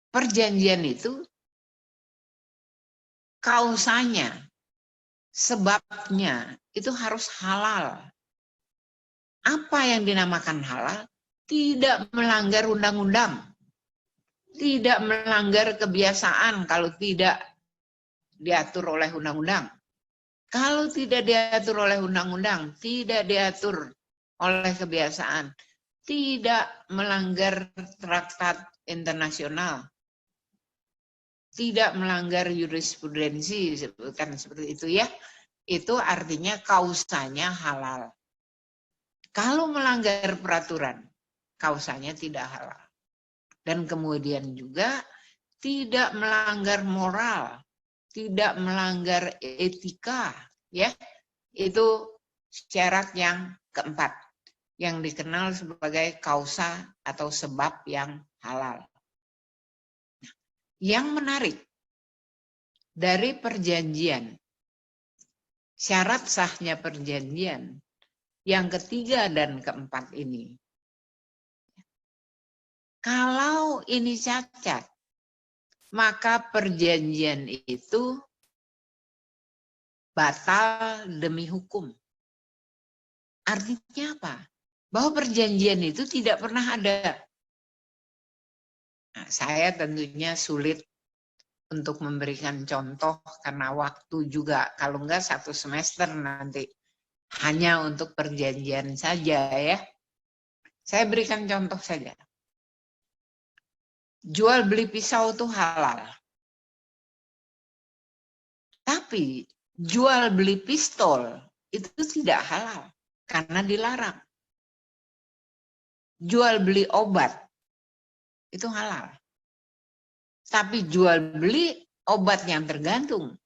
perjanjian itu kausanya, sebabnya itu harus halal. Apa yang dinamakan halal? Tidak melanggar undang-undang. Tidak melanggar kebiasaan kalau tidak diatur oleh undang-undang. Kalau tidak diatur oleh undang-undang, tidak diatur oleh kebiasaan, tidak melanggar traktat internasional, tidak melanggar jurisprudensi, sebutkan seperti itu ya. Itu artinya kausanya halal. Kalau melanggar peraturan, kausanya tidak halal. Dan kemudian juga tidak melanggar moral. tidak melanggar etika, ya. Itu syarat yang keempat, yang dikenal sebagai kausa atau sebab yang halal. Yang menarik dari perjanjian, syarat sahnya perjanjian yang ketiga dan keempat ini, kalau ini cacat, maka perjanjian itu batal demi hukum. Artinya apa? Bahwa perjanjian itu tidak pernah ada. Nah, saya tentunya sulit untuk memberikan contoh karena waktu juga, kalau enggak 1 semester nanti hanya untuk perjanjian saja ya. Saya berikan contoh saja. Jual beli pisau itu halal. Tapi jual beli pistol itu tidak halal karena dilarang. Jual beli obat itu halal. Tapi jual beli obat yang tergantung,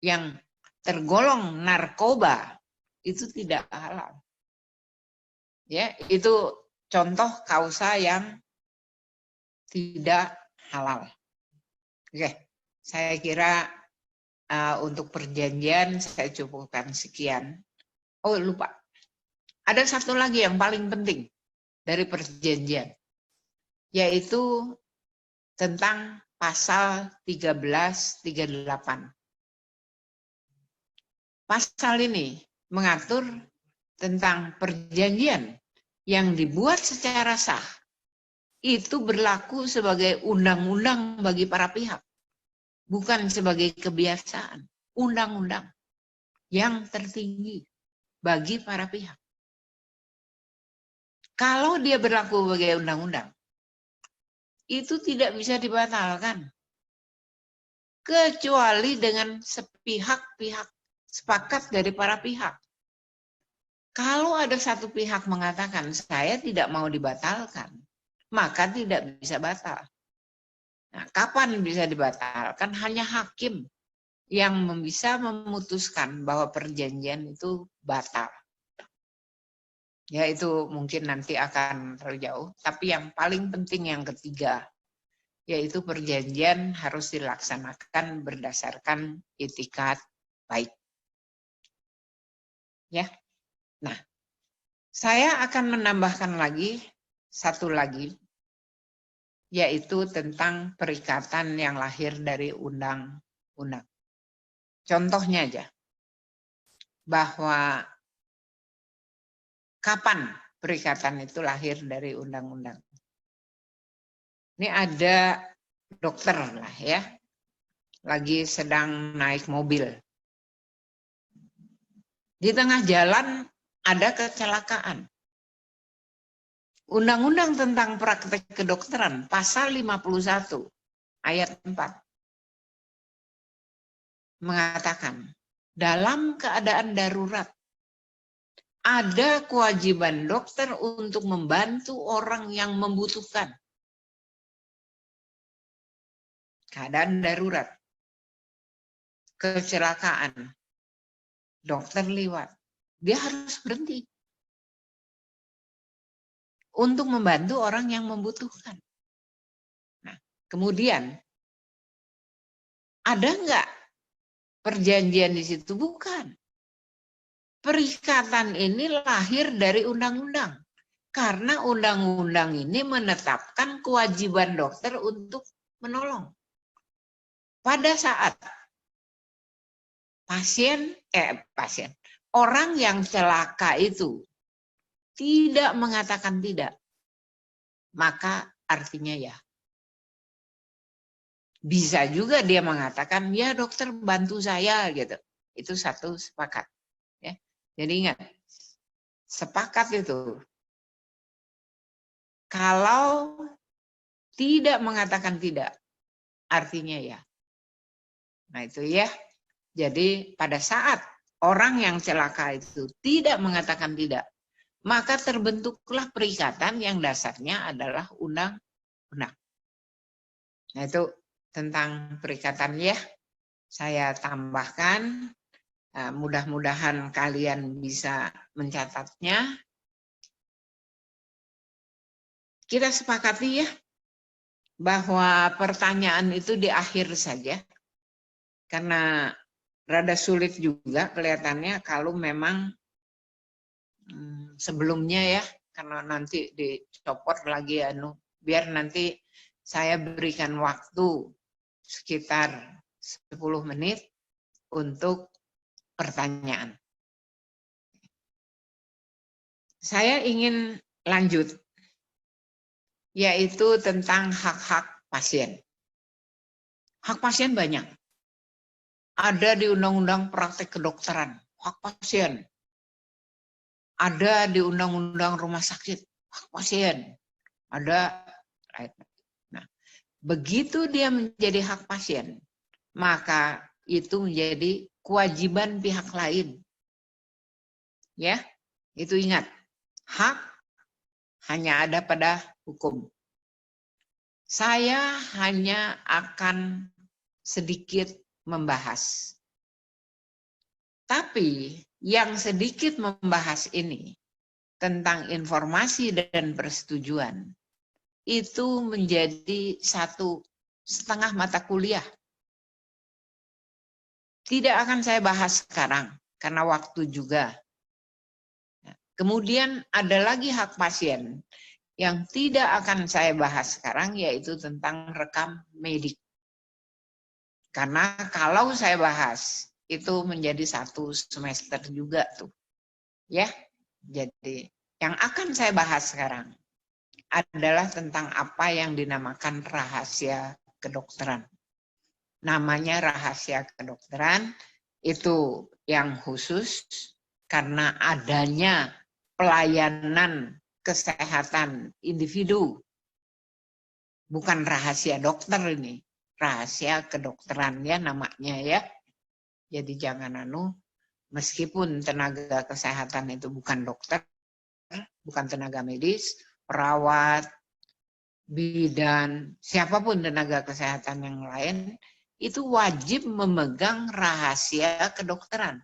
yang tergolong narkoba, itu tidak halal. Ya, itu contoh kausa yang tidak halal. Oke, saya kira untuk perjanjian saya cukupkan sekian. Oh, lupa. Ada satu lagi yang paling penting dari perjanjian, yaitu tentang pasal 1338. Pasal ini mengatur tentang perjanjian yang dibuat secara sah itu berlaku sebagai undang-undang bagi para pihak, bukan sebagai kebiasaan. Undang-undang yang tertinggi bagi para pihak. Kalau dia berlaku sebagai undang-undang, itu tidak bisa dibatalkan kecuali dengan sepihak-pihak, sepakat dari para pihak. Kalau ada satu pihak mengatakan saya tidak mau dibatalkan, maka tidak bisa batal. Nah, kapan bisa dibatalkan? Hanya hakim yang bisa memutuskan bahwa perjanjian itu batal. Ya, itu mungkin nanti akan terlalu jauh. Tapi yang paling penting yang ketiga, yaitu perjanjian harus dilaksanakan berdasarkan itikat baik. Ya. Nah, saya akan menambahkan lagi satu lagi, yaitu tentang perikatan yang lahir dari undang-undang. Contohnya aja, bahwa kapan perikatan itu lahir dari undang-undang. Ini ada dokter lah ya, lagi sedang naik mobil. Di tengah jalan ada kecelakaan. Undang-undang tentang praktek kedokteran, pasal 51, ayat 4, mengatakan, dalam keadaan darurat, ada kewajiban dokter untuk membantu orang yang membutuhkan. Keadaan darurat, kecelakaan, dokter lewat, dia harus berhenti untuk membantu orang yang membutuhkan. Nah, kemudian ada nggak perjanjian di situ? Bukan. Perikatan ini lahir dari undang-undang. Karena undang-undang ini menetapkan kewajiban dokter untuk menolong. Pada saat orang yang celaka itu tidak mengatakan tidak, maka artinya ya. Bisa juga dia mengatakan, ya dokter bantu saya gitu. Itu satu sepakat. Ya. Jadi ingat, sepakat itu. Kalau tidak mengatakan tidak, artinya ya. Nah itu ya. Jadi pada saat orang yang celaka itu tidak mengatakan tidak, maka terbentuklah perikatan yang dasarnya adalah undang-undang. Nah itu tentang perikatan ya. saya tambahkan, mudah-mudahan kalian bisa mencatatnya. Kita sepakati ya, bahwa pertanyaan itu di akhir saja, karena rada sulit juga kelihatannya kalau memang sebelumnya ya, karena nanti dicopot lagi biar nanti saya berikan waktu sekitar 10 menit untuk pertanyaan. Saya ingin lanjut, yaitu tentang hak-hak pasien. Hak pasien banyak. Ada di Undang-Undang Praktek Kedokteran, hak pasien. Ada di Undang-Undang Rumah Sakit, hak pasien. Ada. Nah, begitu dia menjadi hak pasien, maka itu menjadi kewajiban pihak lain. Ya, itu ingat. Hak hanya ada pada hukum. Saya hanya akan sedikit membahas. Tapi yang sedikit membahas ini tentang informasi dan persetujuan itu menjadi 1,5 mata kuliah. Tidak akan saya bahas sekarang karena waktu juga. Kemudian ada lagi hak pasien yang tidak akan saya bahas sekarang, yaitu tentang rekam medik. Karena kalau saya bahas, itu menjadi 1 semester juga tuh. Ya, jadi yang akan saya bahas sekarang adalah tentang apa yang dinamakan rahasia kedokteran. Namanya rahasia kedokteran, itu yang khusus karena adanya pelayanan kesehatan individu. Bukan rahasia dokter ini, rahasia kedokteran ya namanya ya. Jadi jangan meskipun tenaga kesehatan itu bukan dokter, bukan tenaga medis, perawat, bidan, siapapun tenaga kesehatan yang lain, itu wajib memegang rahasia kedokteran.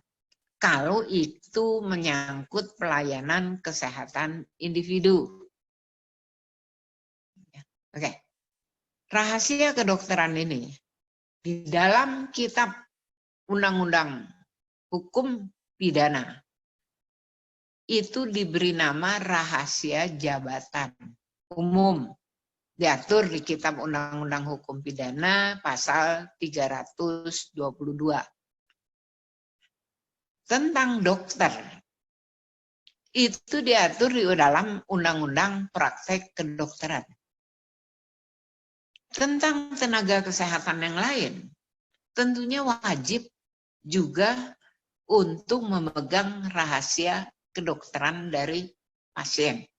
Kalau itu menyangkut pelayanan kesehatan individu. Oke. Rahasia kedokteran ini di dalam kitab Undang-Undang Hukum Pidana itu diberi nama rahasia jabatan umum. Diatur di kitab Undang-Undang Hukum Pidana pasal 322. Tentang dokter, itu diatur di dalam Undang-Undang Praktek Kedokteran. Tentang tenaga kesehatan yang lain, tentunya wajib juga untuk memegang rahasia kedokteran dari pasien.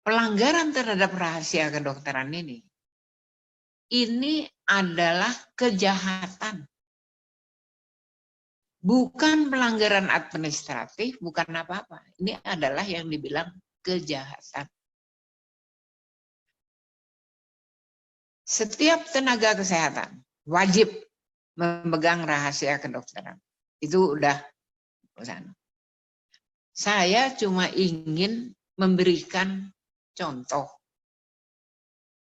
Pelanggaran terhadap rahasia kedokteran ini adalah kejahatan. Bukan pelanggaran administratif, bukan apa-apa. Ini adalah yang dibilang kejahatan. Setiap tenaga kesehatan wajib memegang rahasia kedokteran. Itu udah urusan. Saya cuma ingin memberikan contoh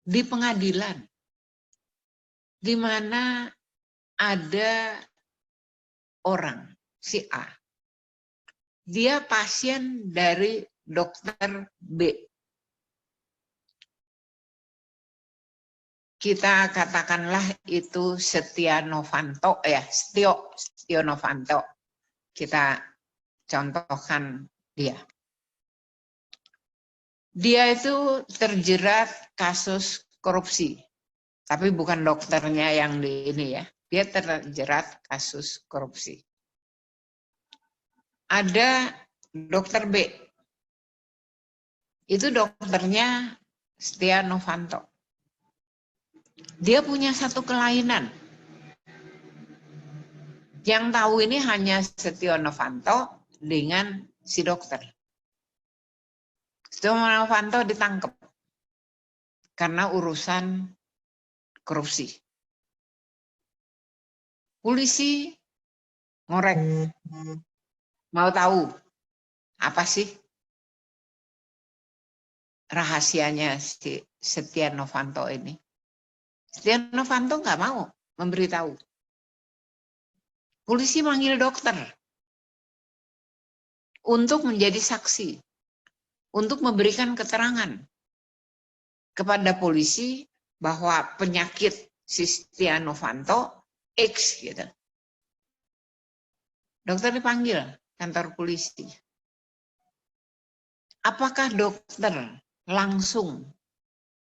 di pengadilan, di mana ada orang, si A. Dia pasien dari dokter B. Kita katakanlah itu Setia Novanto ya, Setio Novanto. Kita contohkan dia. Dia itu terjerat kasus korupsi. Tapi bukan dokternya yang di ini ya. Dia terjerat kasus korupsi. Ada dokter B. Itu dokternya Setia Novanto. Dia punya satu kelainan. Yang tahu ini hanya Setia Novanto dengan si dokter. Setia Novanto ditangkap karena urusan korupsi. Polisi ngorek, mau tahu apa sih rahasianya si Setia Novanto ini. Setia Novanto nggak mau memberitahu. Polisi manggil dokter untuk menjadi saksi, untuk memberikan keterangan kepada polisi bahwa penyakit si Setia Novanto X gitu. Dokter dipanggil kantor polisi. Apakah dokter langsung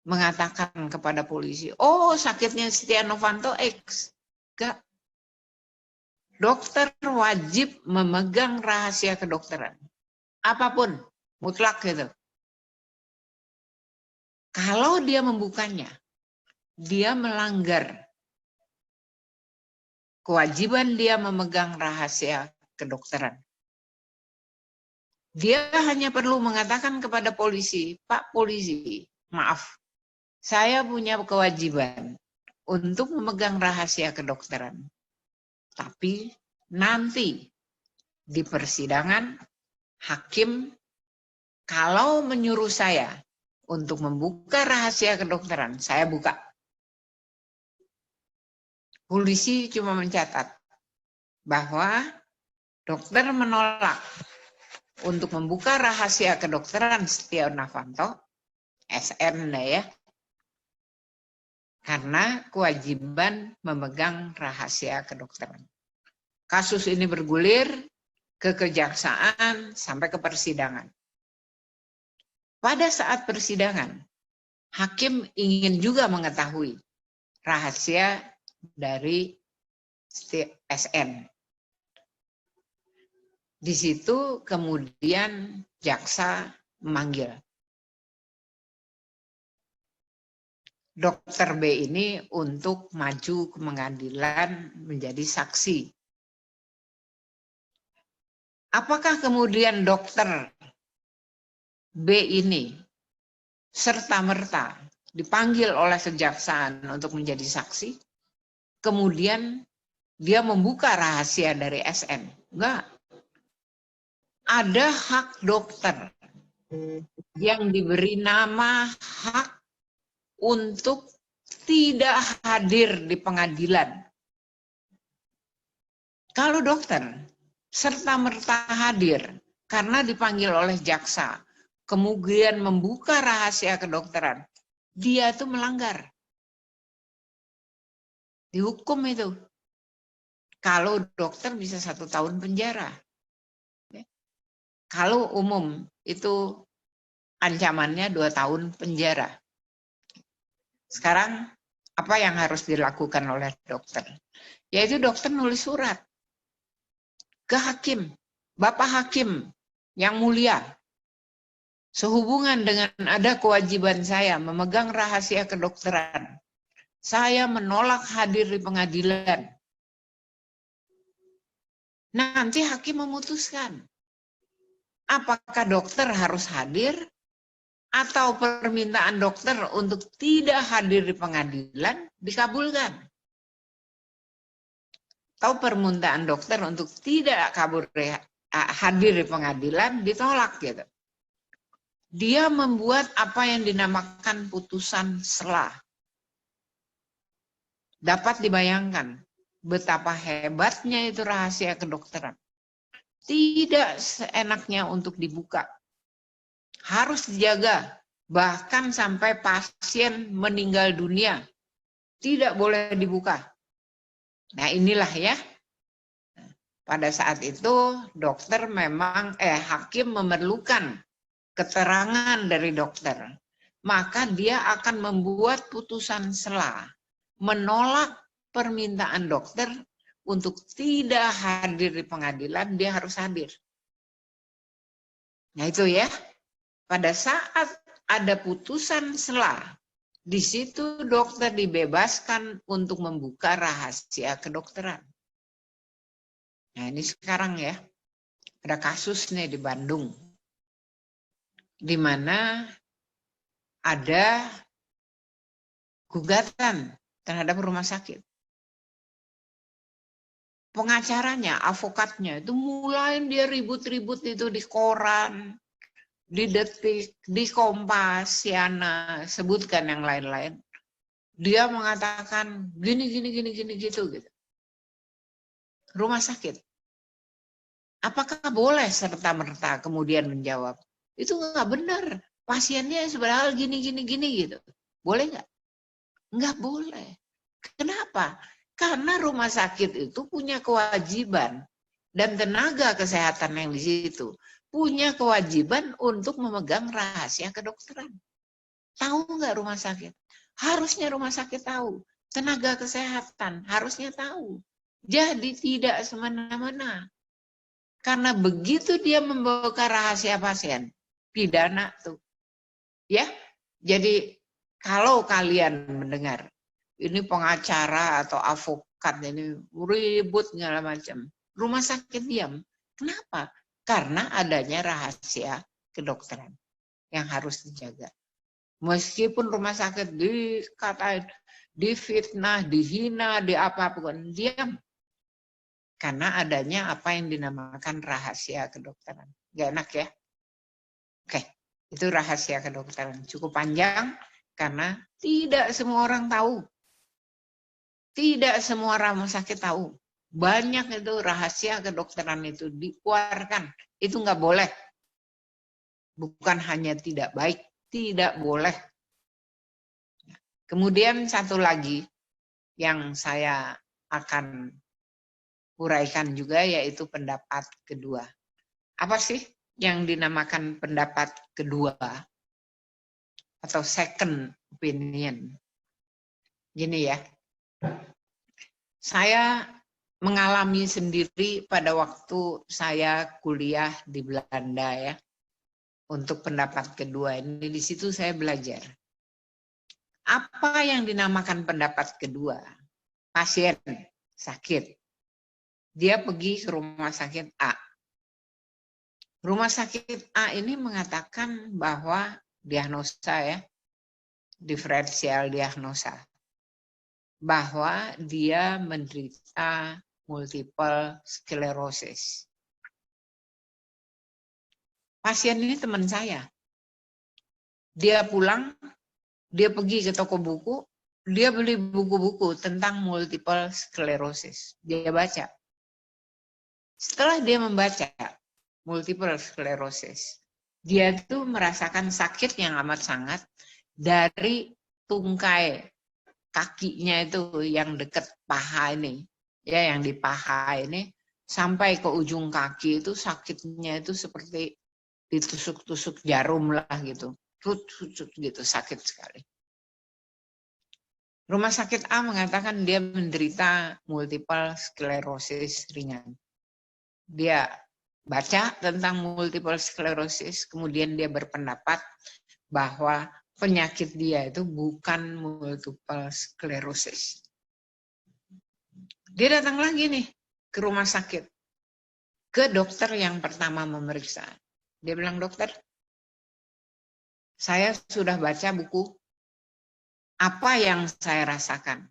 mengatakan kepada polisi, oh sakitnya Setia Novanto X? Enggak. Dokter wajib memegang rahasia kedokteran. Apapun, mutlak gitu. Kalau dia membukanya, dia melanggar kewajiban dia memegang rahasia kedokteran. Dia hanya perlu mengatakan kepada polisi, Pak Polisi, maaf, saya punya kewajiban untuk memegang rahasia kedokteran. Tapi nanti di persidangan, hakim kalau menyuruh saya untuk membuka rahasia kedokteran, saya buka. Polisi cuma mencatat bahwa dokter menolak untuk membuka rahasia kedokteran Setia Novanto, SN ya, karena kewajiban memegang rahasia kedokteran. Kasus ini bergulir ke kejaksaan sampai ke persidangan. Pada saat persidangan, hakim ingin juga mengetahui rahasia dari SN. Di situ kemudian jaksa memanggil Dokter B ini untuk maju ke pengadilan menjadi saksi. Apakah kemudian dokter B ini serta-merta dipanggil oleh kejaksaan untuk menjadi saksi, kemudian dia membuka rahasia dari SN? Enggak. Ada hak dokter yang diberi nama hak untuk tidak hadir di pengadilan. Kalau dokter serta-merta hadir karena dipanggil oleh jaksa, kemudian membuka rahasia kedokteran, dia itu melanggar. Dihukum itu. Kalau dokter bisa 1 tahun penjara. Kalau umum itu ancamannya 2 tahun penjara. Sekarang apa yang harus dilakukan oleh dokter? Yaitu dokter nulis surat ke hakim. Bapak Hakim yang mulia, sehubungan dengan ada kewajiban saya memegang rahasia kedokteran, saya menolak hadir di pengadilan. Nanti hakim memutuskan apakah dokter harus hadir atau permintaan dokter untuk tidak hadir di pengadilan dikabulkan. Atau permintaan dokter untuk tidak hadir di pengadilan ditolak gitu. Dia membuat apa yang dinamakan putusan sela. Dapat dibayangkan betapa hebatnya itu rahasia kedokteran. Tidak seenaknya untuk dibuka. Harus dijaga, bahkan sampai pasien meninggal dunia. Tidak boleh dibuka. Nah inilah ya. Pada saat itu dokter memang, hakim memerlukan keterangan dari dokter. Maka dia akan membuat putusan sela. Menolak permintaan dokter untuk tidak hadir di pengadilan, dia harus hadir. Nah itu ya. Pada saat ada putusan sela, di situ dokter dibebaskan untuk membuka rahasia kedokteran. Nah ini sekarang ya, ada kasus nih di Bandung, di mana ada gugatan terhadap rumah sakit. pengacaranya, avokatnya itu mulai dia ribut-ribut itu di koran, di Detik, di Kompas, Siana, sebutkan yang lain-lain. Dia mengatakan gini gitu. Rumah sakit, apakah boleh serta-merta kemudian menjawab? Itu nggak benar. Pasiennya sebenarnya gini gitu. Boleh nggak? Nggak boleh. Kenapa? Karena rumah sakit itu punya kewajiban dan tenaga kesehatan yang di situ punya kewajiban untuk memegang rahasia kedokteran. Tahu nggak rumah sakit? Harusnya rumah sakit tahu. Tenaga kesehatan harusnya tahu. Jadi tidak semena-mena. Karena begitu dia membuka rahasia pasien, pidana tuh. Ya, jadi kalau kalian mendengar ini pengacara atau avokat ini ribut segala macam, rumah sakit diam. Kenapa? Karena adanya rahasia kedokteran yang harus dijaga. Meskipun rumah sakit dikatain, difitnah, dihina, di apapun, diam. Karena adanya apa yang dinamakan rahasia kedokteran. Gak enak ya? Oke, itu rahasia kedokteran. Cukup panjang karena tidak semua orang tahu. Tidak semua rumah sakit tahu. Banyak itu rahasia kedokteran itu dikeluarkan. Itu nggak boleh. Bukan hanya tidak baik, tidak boleh. Kemudian satu lagi yang saya akan uraikan juga yaitu pendapat kedua. Apa sih yang dinamakan pendapat kedua atau second opinion? Gini ya, saya mengalami sendiri pada waktu saya kuliah di Belanda ya. Untuk pendapat kedua ini, di situ saya belajar. Apa yang dinamakan pendapat kedua? Pasien sakit. Dia pergi ke rumah sakit A. Rumah sakit A ini mengatakan bahwa diagnosa ya, diferensial diagnosa. Bahwa dia menderita multiple sclerosis. Pasien ini teman saya. Dia pulang, dia pergi ke toko buku, dia beli buku-buku tentang multiple sclerosis. Dia baca. Setelah dia membaca multiple sclerosis, dia tuh merasakan sakit yang amat sangat dari tungkai kakinya itu yang dekat paha ini, ya yang di paha ini sampai ke ujung kaki itu sakitnya itu seperti ditusuk-tusuk jarum lah gitu, gitu sakit sekali. Rumah sakit A mengatakan dia menderita multiple sclerosis ringan. Dia baca tentang multiple sclerosis, kemudian dia berpendapat bahwa penyakit dia itu bukan multiple sclerosis. Dia datang lagi nih ke rumah sakit, ke dokter yang pertama memeriksa. Dia bilang, dokter, saya sudah baca buku, apa yang saya rasakan?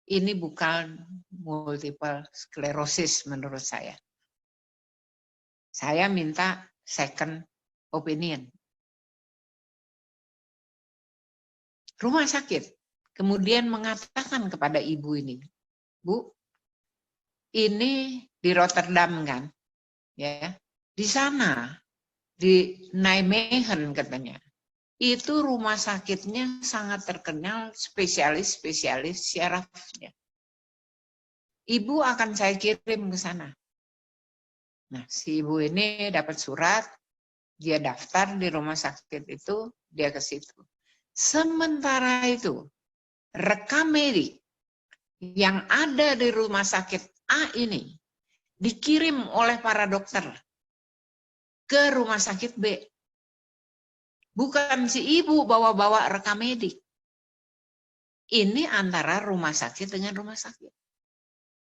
Ini bukan multiple sclerosis menurut saya. Saya minta second opinion. Rumah sakit kemudian mengatakan kepada ibu ini, Bu, ini di Rotterdam kan? Ya, di sana, di Nijmegen katanya. Itu rumah sakitnya sangat terkenal spesialis-spesialis syarafnya. Ibu akan saya kirim ke sana. Nah, si ibu ini dapat surat, dia daftar di rumah sakit itu, dia ke situ. Sementara itu, rekam medik yang ada di rumah sakit A ini dikirim oleh para dokter ke rumah sakit B. Bukan si ibu bawa-bawa rekam medik. Ini antara rumah sakit dengan rumah sakit.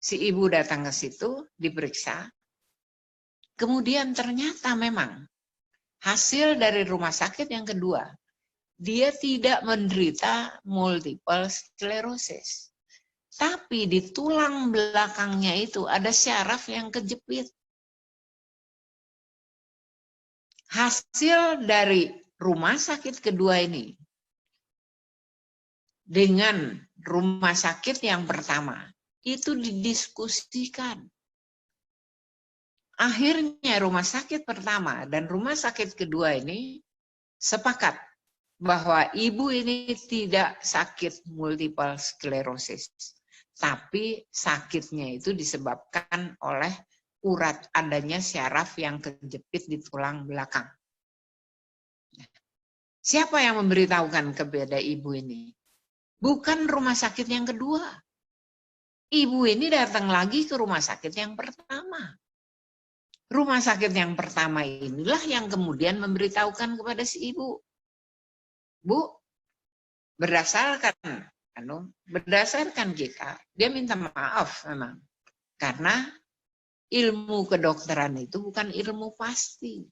Si ibu datang ke situ, diperiksa. Kemudian ternyata memang hasil dari rumah sakit yang kedua, dia tidak menderita multiple sclerosis. Tapi di tulang belakangnya itu ada syaraf yang kejepit. Hasil dari rumah sakit kedua ini dengan rumah sakit yang pertama itu didiskusikan. Akhirnya rumah sakit pertama dan rumah sakit kedua ini sepakat bahwa ibu ini tidak sakit multiple sclerosis, tapi sakitnya itu disebabkan oleh urat, adanya syaraf yang kejepit di tulang belakang. Siapa yang memberitahukan kepada ibu ini? Bukan rumah sakit yang kedua. Ibu ini datang lagi ke rumah sakit yang pertama. Rumah sakit yang pertama inilah yang kemudian memberitahukan kepada si ibu. Bu, berdasarkan kita, dia minta maaf memang. Karena ilmu kedokteran itu bukan ilmu pasti.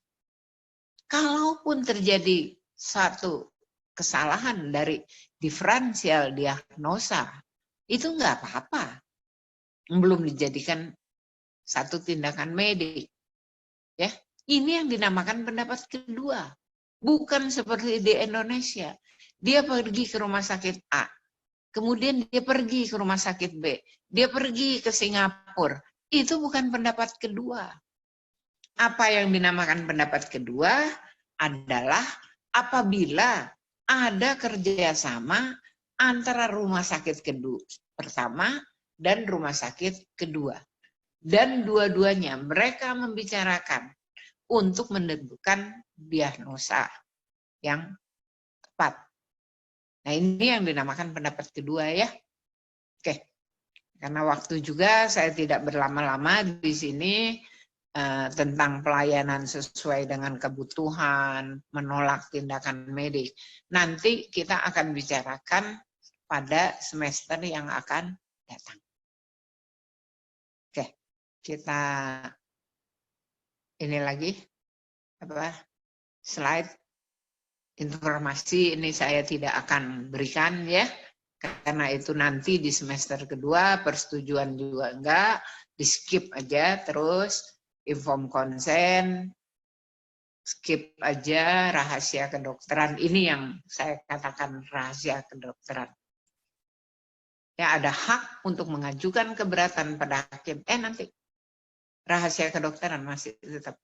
Kalaupun terjadi satu kesalahan dari diferensial diagnosa, itu nggak apa-apa. Belum dijadikan satu tindakan medik. Ya, ini yang dinamakan pendapat kedua. Bukan seperti di Indonesia. Dia pergi ke rumah sakit A. Kemudian dia pergi ke rumah sakit B. Dia pergi ke Singapura. Itu bukan pendapat kedua. Apa yang dinamakan pendapat kedua adalah apabila ada kerjasama antara rumah sakit kedua pertama dan rumah sakit kedua. Dan dua-duanya mereka membicarakan untuk menentukan diagnosa yang tepat. Nah, ini yang dinamakan pendapat kedua ya. Oke. Karena waktu juga saya tidak berlama-lama di sini tentang pelayanan sesuai dengan kebutuhan, menolak tindakan medik. Nanti kita akan bicarakan pada semester yang akan datang. Oke. Kita ini lagi slide informasi ini saya tidak akan berikan ya, karena itu nanti di semester kedua, persetujuan juga enggak, di skip aja, terus inform konsen, skip aja rahasia kedokteran, ini yang saya katakan rahasia kedokteran. Ya, ada hak untuk mengajukan keberatan pada hakim. Nanti rahasia kedokteran masih tetap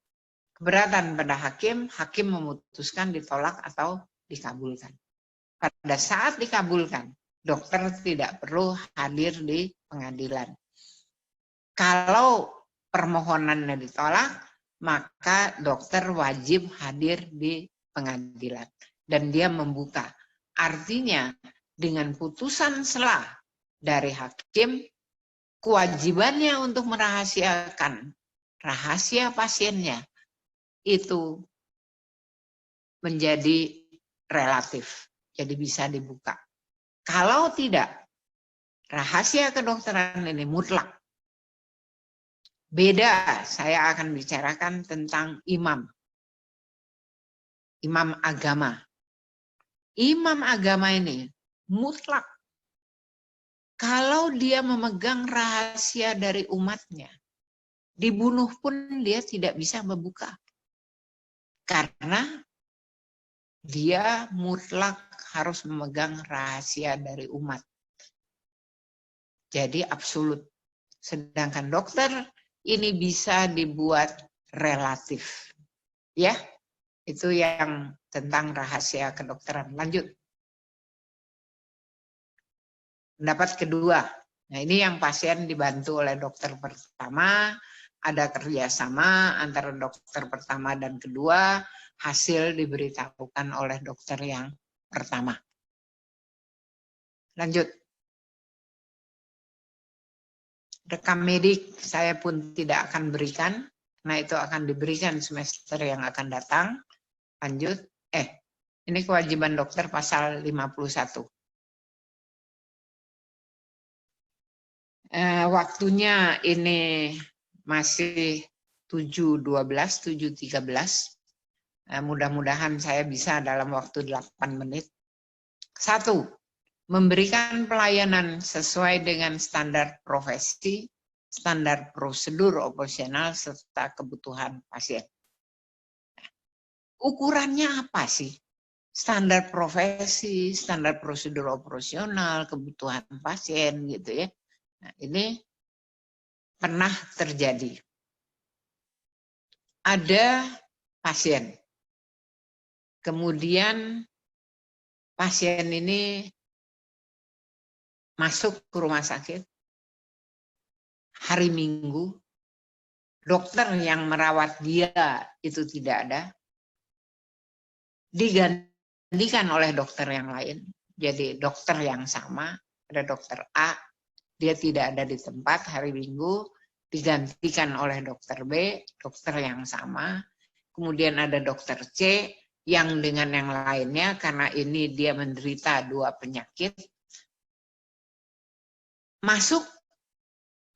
keberatan pada hakim, hakim memutuskan ditolak atau dikabulkan. Pada saat dikabulkan, dokter tidak perlu hadir di pengadilan. Kalau permohonannya ditolak, maka dokter wajib hadir di pengadilan. Dan dia membuka. Artinya, dengan putusan selah dari hakim, kewajibannya untuk merahasiakan rahasia pasiennya itu menjadi relatif, jadi bisa dibuka. Kalau tidak, rahasia kedokteran ini mutlak. Beda, saya akan bicarakan tentang imam agama. Imam agama ini mutlak. Kalau dia memegang rahasia dari umatnya, dibunuh pun dia tidak bisa membuka. Karena dia mutlak harus memegang rahasia dari umat. Jadi absolut. Sedangkan dokter ini bisa dibuat relatif. Ya, itu yang tentang rahasia kedokteran. Lanjut. Pendapat kedua. Nah, ini yang pasien dibantu oleh dokter pertama, ada kerjasama antara dokter pertama dan kedua, hasil diberitahukan oleh dokter yang pertama. Lanjut. Rekam medik saya pun tidak akan berikan, nah itu akan diberikan semester yang akan datang. Lanjut. Ini kewajiban dokter pasal 51. Waktunya ini masih 7.12, 7.13. Mudah-mudahan saya bisa dalam waktu 8 menit. 1. memberikan pelayanan sesuai dengan standar profesi, standar prosedur operasional, serta kebutuhan pasien. Ukurannya apa sih? Standar profesi, standar prosedur operasional, kebutuhan pasien gitu ya. Nah, ini pernah terjadi. Ada pasien. Kemudian pasien ini masuk ke rumah sakit hari Minggu. Dokter yang merawat dia itu tidak ada. Digantikan oleh dokter yang lain. Jadi dokter yang sama, ada dokter A, dia tidak ada di tempat hari Minggu, digantikan oleh dokter B, dokter yang sama. Kemudian ada dokter C yang dengan yang lainnya, karena ini dia menderita 2 penyakit. Masuk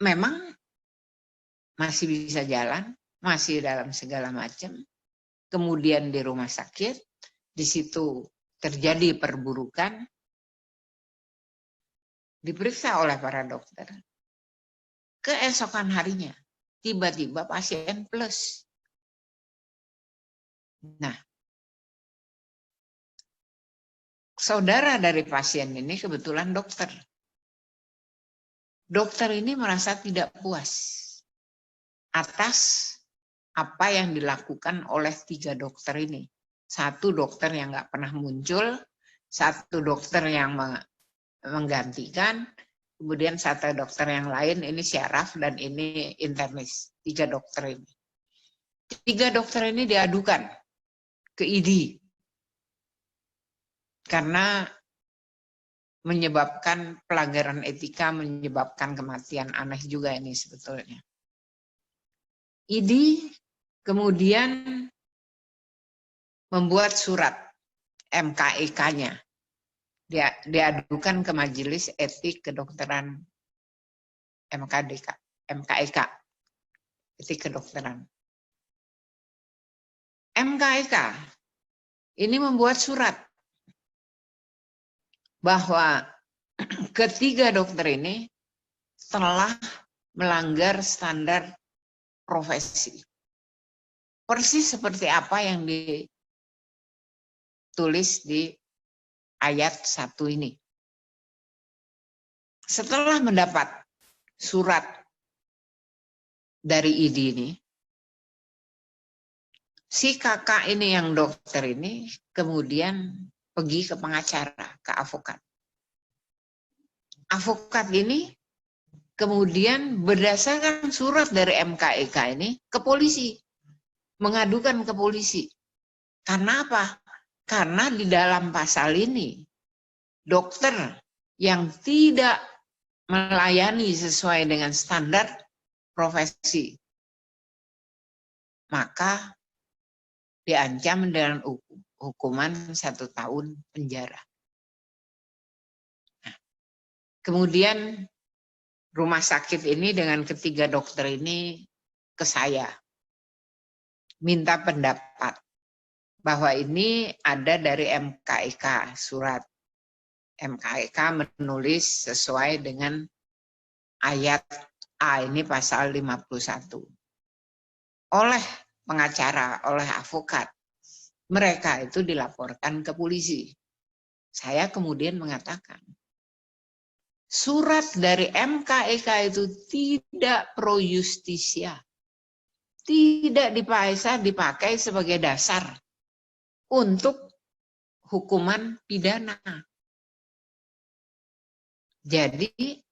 memang masih bisa jalan, masih dalam segala macam. Kemudian di rumah sakit, di situ terjadi perburukan, diperiksa oleh para dokter. Keesokan harinya, tiba-tiba pasien plus. Nah, saudara dari pasien ini kebetulan dokter. Dokter ini merasa tidak puas atas apa yang dilakukan oleh 3 dokter ini. 1 dokter yang nggak pernah muncul, 1 dokter yang menggantikan, kemudian 1 dokter yang lain, ini syaraf dan ini internis. 3 dokter ini. 3 dokter ini diadukan ke ID karena menyebabkan pelanggaran etika, menyebabkan kematian. Aneh juga ini sebetulnya. ID kemudian membuat surat MKEK-nya. Diadukan ke Majelis Etik Kedokteran MKEK, Etik Kedokteran. MKEK ini membuat surat bahwa ketiga dokter ini telah melanggar standar profesi. Persis seperti apa yang ditulis di ayat 1 ini. Setelah mendapat surat dari ID ini, si kakak ini yang dokter ini kemudian pergi ke pengacara, ke avokat. Avokat ini kemudian berdasarkan surat dari MKEK ini ke polisi, mengadukan ke polisi. Karena apa? Karena di dalam pasal ini, dokter yang tidak melayani sesuai dengan standar profesi, maka diancam dengan hukuman 1 tahun penjara. Nah, kemudian rumah sakit ini dengan ketiga dokter ini ke saya, minta pendapat bahwa ini ada dari MKEK, surat MKEK menulis sesuai dengan ayat A, ini pasal 51. Oleh pengacara, oleh avokat, mereka itu dilaporkan ke polisi. Saya kemudian mengatakan, surat dari MKEK itu tidak pro justisia, tidak dipakai sebagai dasar untuk hukuman pidana. Jadi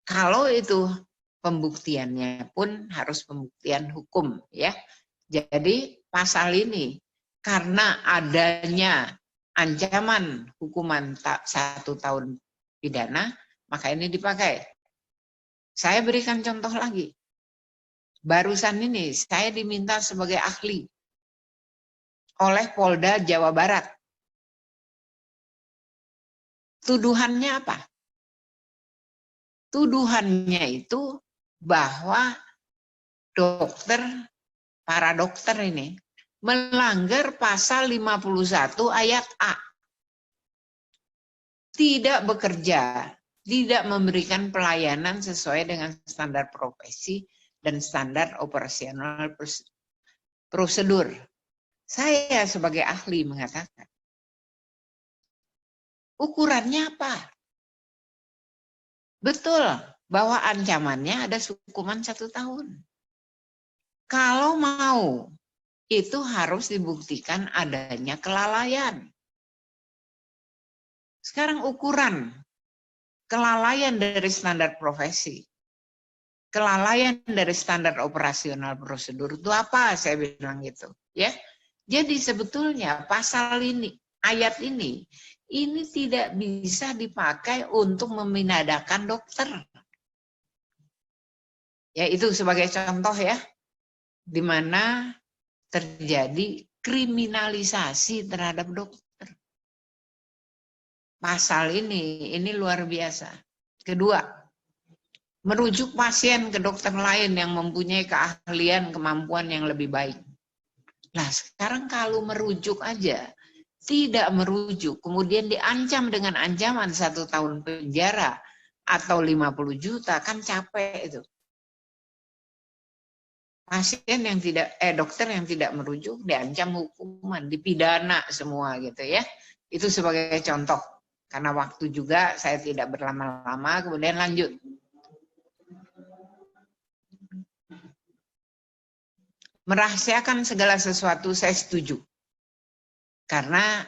kalau itu pembuktiannya pun harus pembuktian hukum ya. Jadi pasal ini karena adanya ancaman hukuman 1 tahun pidana, maka ini dipakai. Saya berikan contoh lagi. Barusan ini saya diminta sebagai ahli oleh Polda Jawa Barat. Tuduhannya apa? Tuduhannya itu bahwa para dokter ini melanggar pasal 51 ayat A. tidak bekerja, tidak memberikan pelayanan sesuai dengan standar profesi dan standar operasional prosedur. Saya sebagai ahli mengatakan, ukurannya apa? Betul bahwa ancamannya ada hukuman 1 tahun. Kalau mau, itu harus dibuktikan adanya kelalaian. Sekarang ukuran kelalaian dari standar profesi, kelalaian dari standar operasional prosedur itu apa? Saya bilang gitu, ya. Jadi sebetulnya pasal ini, ayat ini tidak bisa dipakai untuk meminadakan dokter. Ya, itu sebagai contoh ya, di mana terjadi kriminalisasi terhadap dokter. Pasal ini luar biasa. Kedua, merujuk pasien ke dokter lain yang mempunyai keahlian, kemampuan yang lebih baik. Nah, sekarang kalau merujuk aja, tidak merujuk, kemudian diancam dengan ancaman 1 tahun penjara atau 50 juta, kan capek itu. Pasien yang tidak, dokter yang tidak merujuk diancam hukuman, dipidana semua gitu ya. Itu sebagai contoh. Karena waktu juga saya tidak berlama-lama, kemudian lanjut. Merahasiakan segala sesuatu saya setuju. Karena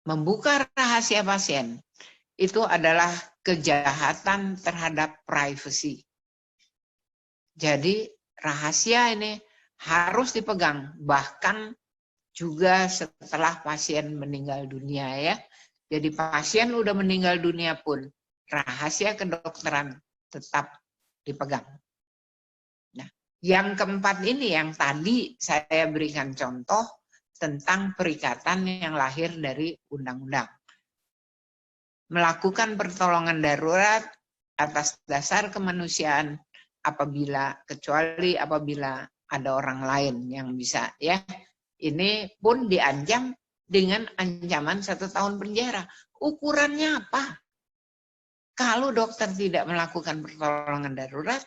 membuka rahasia pasien itu adalah kejahatan terhadap privasi. Jadi rahasia ini harus dipegang, bahkan juga setelah pasien meninggal dunia ya. Jadi pasien udah meninggal dunia pun rahasia kedokteran tetap dipegang. Nah, yang keempat ini yang tadi saya berikan contoh tentang perikatan yang lahir dari undang-undang. Melakukan pertolongan darurat atas dasar kemanusiaan kecuali apabila ada orang lain yang bisa ya. Ini pun diancam dengan ancaman 1 tahun penjara. Ukurannya apa? Kalau dokter tidak melakukan pertolongan darurat,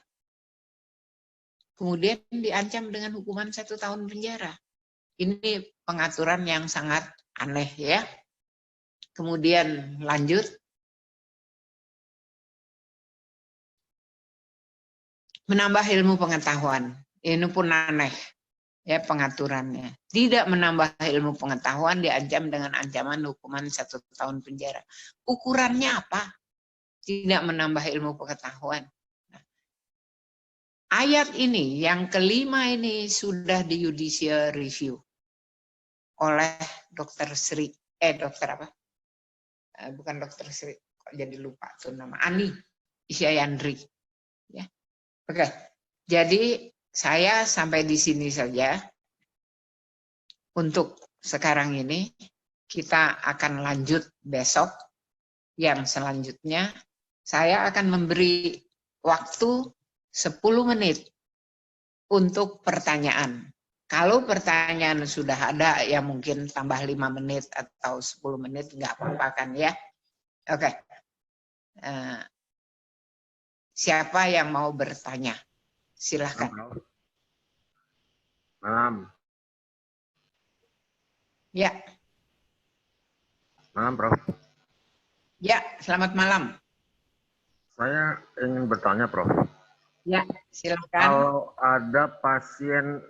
kemudian diancam dengan hukuman 1 tahun penjara. Ini pengaturan yang sangat aneh ya. Kemudian lanjut. Menambah ilmu pengetahuan. Ini pun aneh ya pengaturannya. Tidak menambah ilmu pengetahuan diancam dengan ancaman hukuman 1 tahun penjara. Ukurannya apa? Tidak menambah ilmu pengetahuan. Nah, ayat ini yang kelima ini sudah di judicial review oleh Dr. Sri, dokter apa? Bukan Dr. Sri, kok jadi lupa tuh nama, Ani Isyayandri. Ya. Oke, jadi saya sampai di sini saja. Untuk sekarang ini, kita akan lanjut besok. Yang selanjutnya, saya akan memberi waktu 10 menit untuk pertanyaan. Kalau pertanyaan sudah ada, ya mungkin tambah 5 menit atau 10 menit, nggak apa-apa kan ya. Oke. Siapa yang mau bertanya? Silahkan. Malam. Ya. Malam, Prof. Ya, selamat malam. Saya ingin bertanya, Prof. Ya, silakan. Kalau ada pasien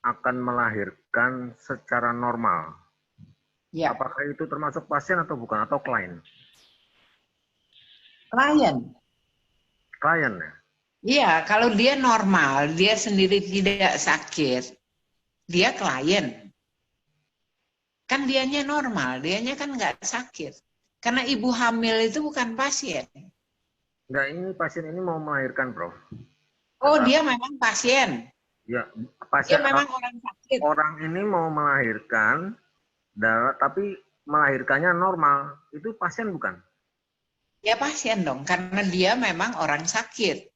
akan melahirkan secara normal, ya. Apakah itu termasuk pasien atau bukan, atau klien? Klien. Klien ya? Iya, kalau dia normal, dia sendiri tidak sakit, dia klien. Kan dianya normal, dianya kan nggak sakit. Karena ibu hamil itu bukan pasien. Enggak, ini pasien ini mau melahirkan, Prof. Oh, dia memang pasien. Ya, pasien. Dia memang orang sakit. Orang ini mau melahirkan, tapi melahirkannya normal. Itu pasien bukan? Ya pasien dong, karena dia memang orang sakit.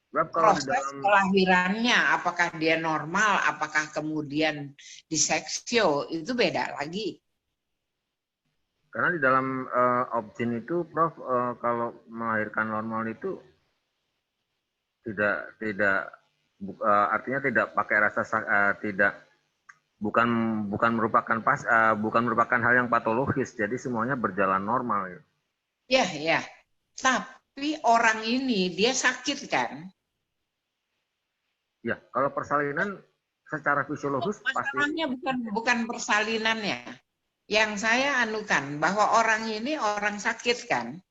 Proses kelahirannya, apakah dia normal, apakah kemudian diseksio, itu beda lagi. Karena di dalam objin itu, Prof, kalau melahirkan normal itu artinya tidak pakai rasa tidak bukan merupakan hal yang patologis, jadi semuanya berjalan normal. Ya, ya. Tapi orang ini dia sakit kan? Ya, kalau persalinan secara fisiologis pasti. Masalahnya bukan persalinannya. Yang saya anukan bahwa orang ini orang sakit kan?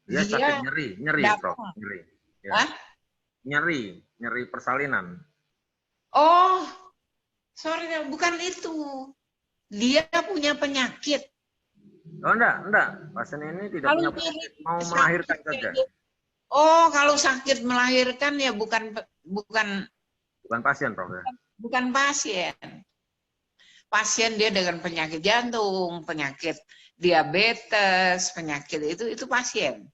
Dia sakit nyeri, Prof, nyeri. Ya. Hah? Nyeri persalinan. Oh, sorry, bukan itu. Dia punya penyakit. Oh, enggak. Pasien ini tidak punya penyakit, mau melahirkan saja. Oh, kalau sakit melahirkan ya bukan pasien, Prof. Ya? Bukan pasien. Pasien dia dengan penyakit jantung, penyakit diabetes, penyakit itu pasien.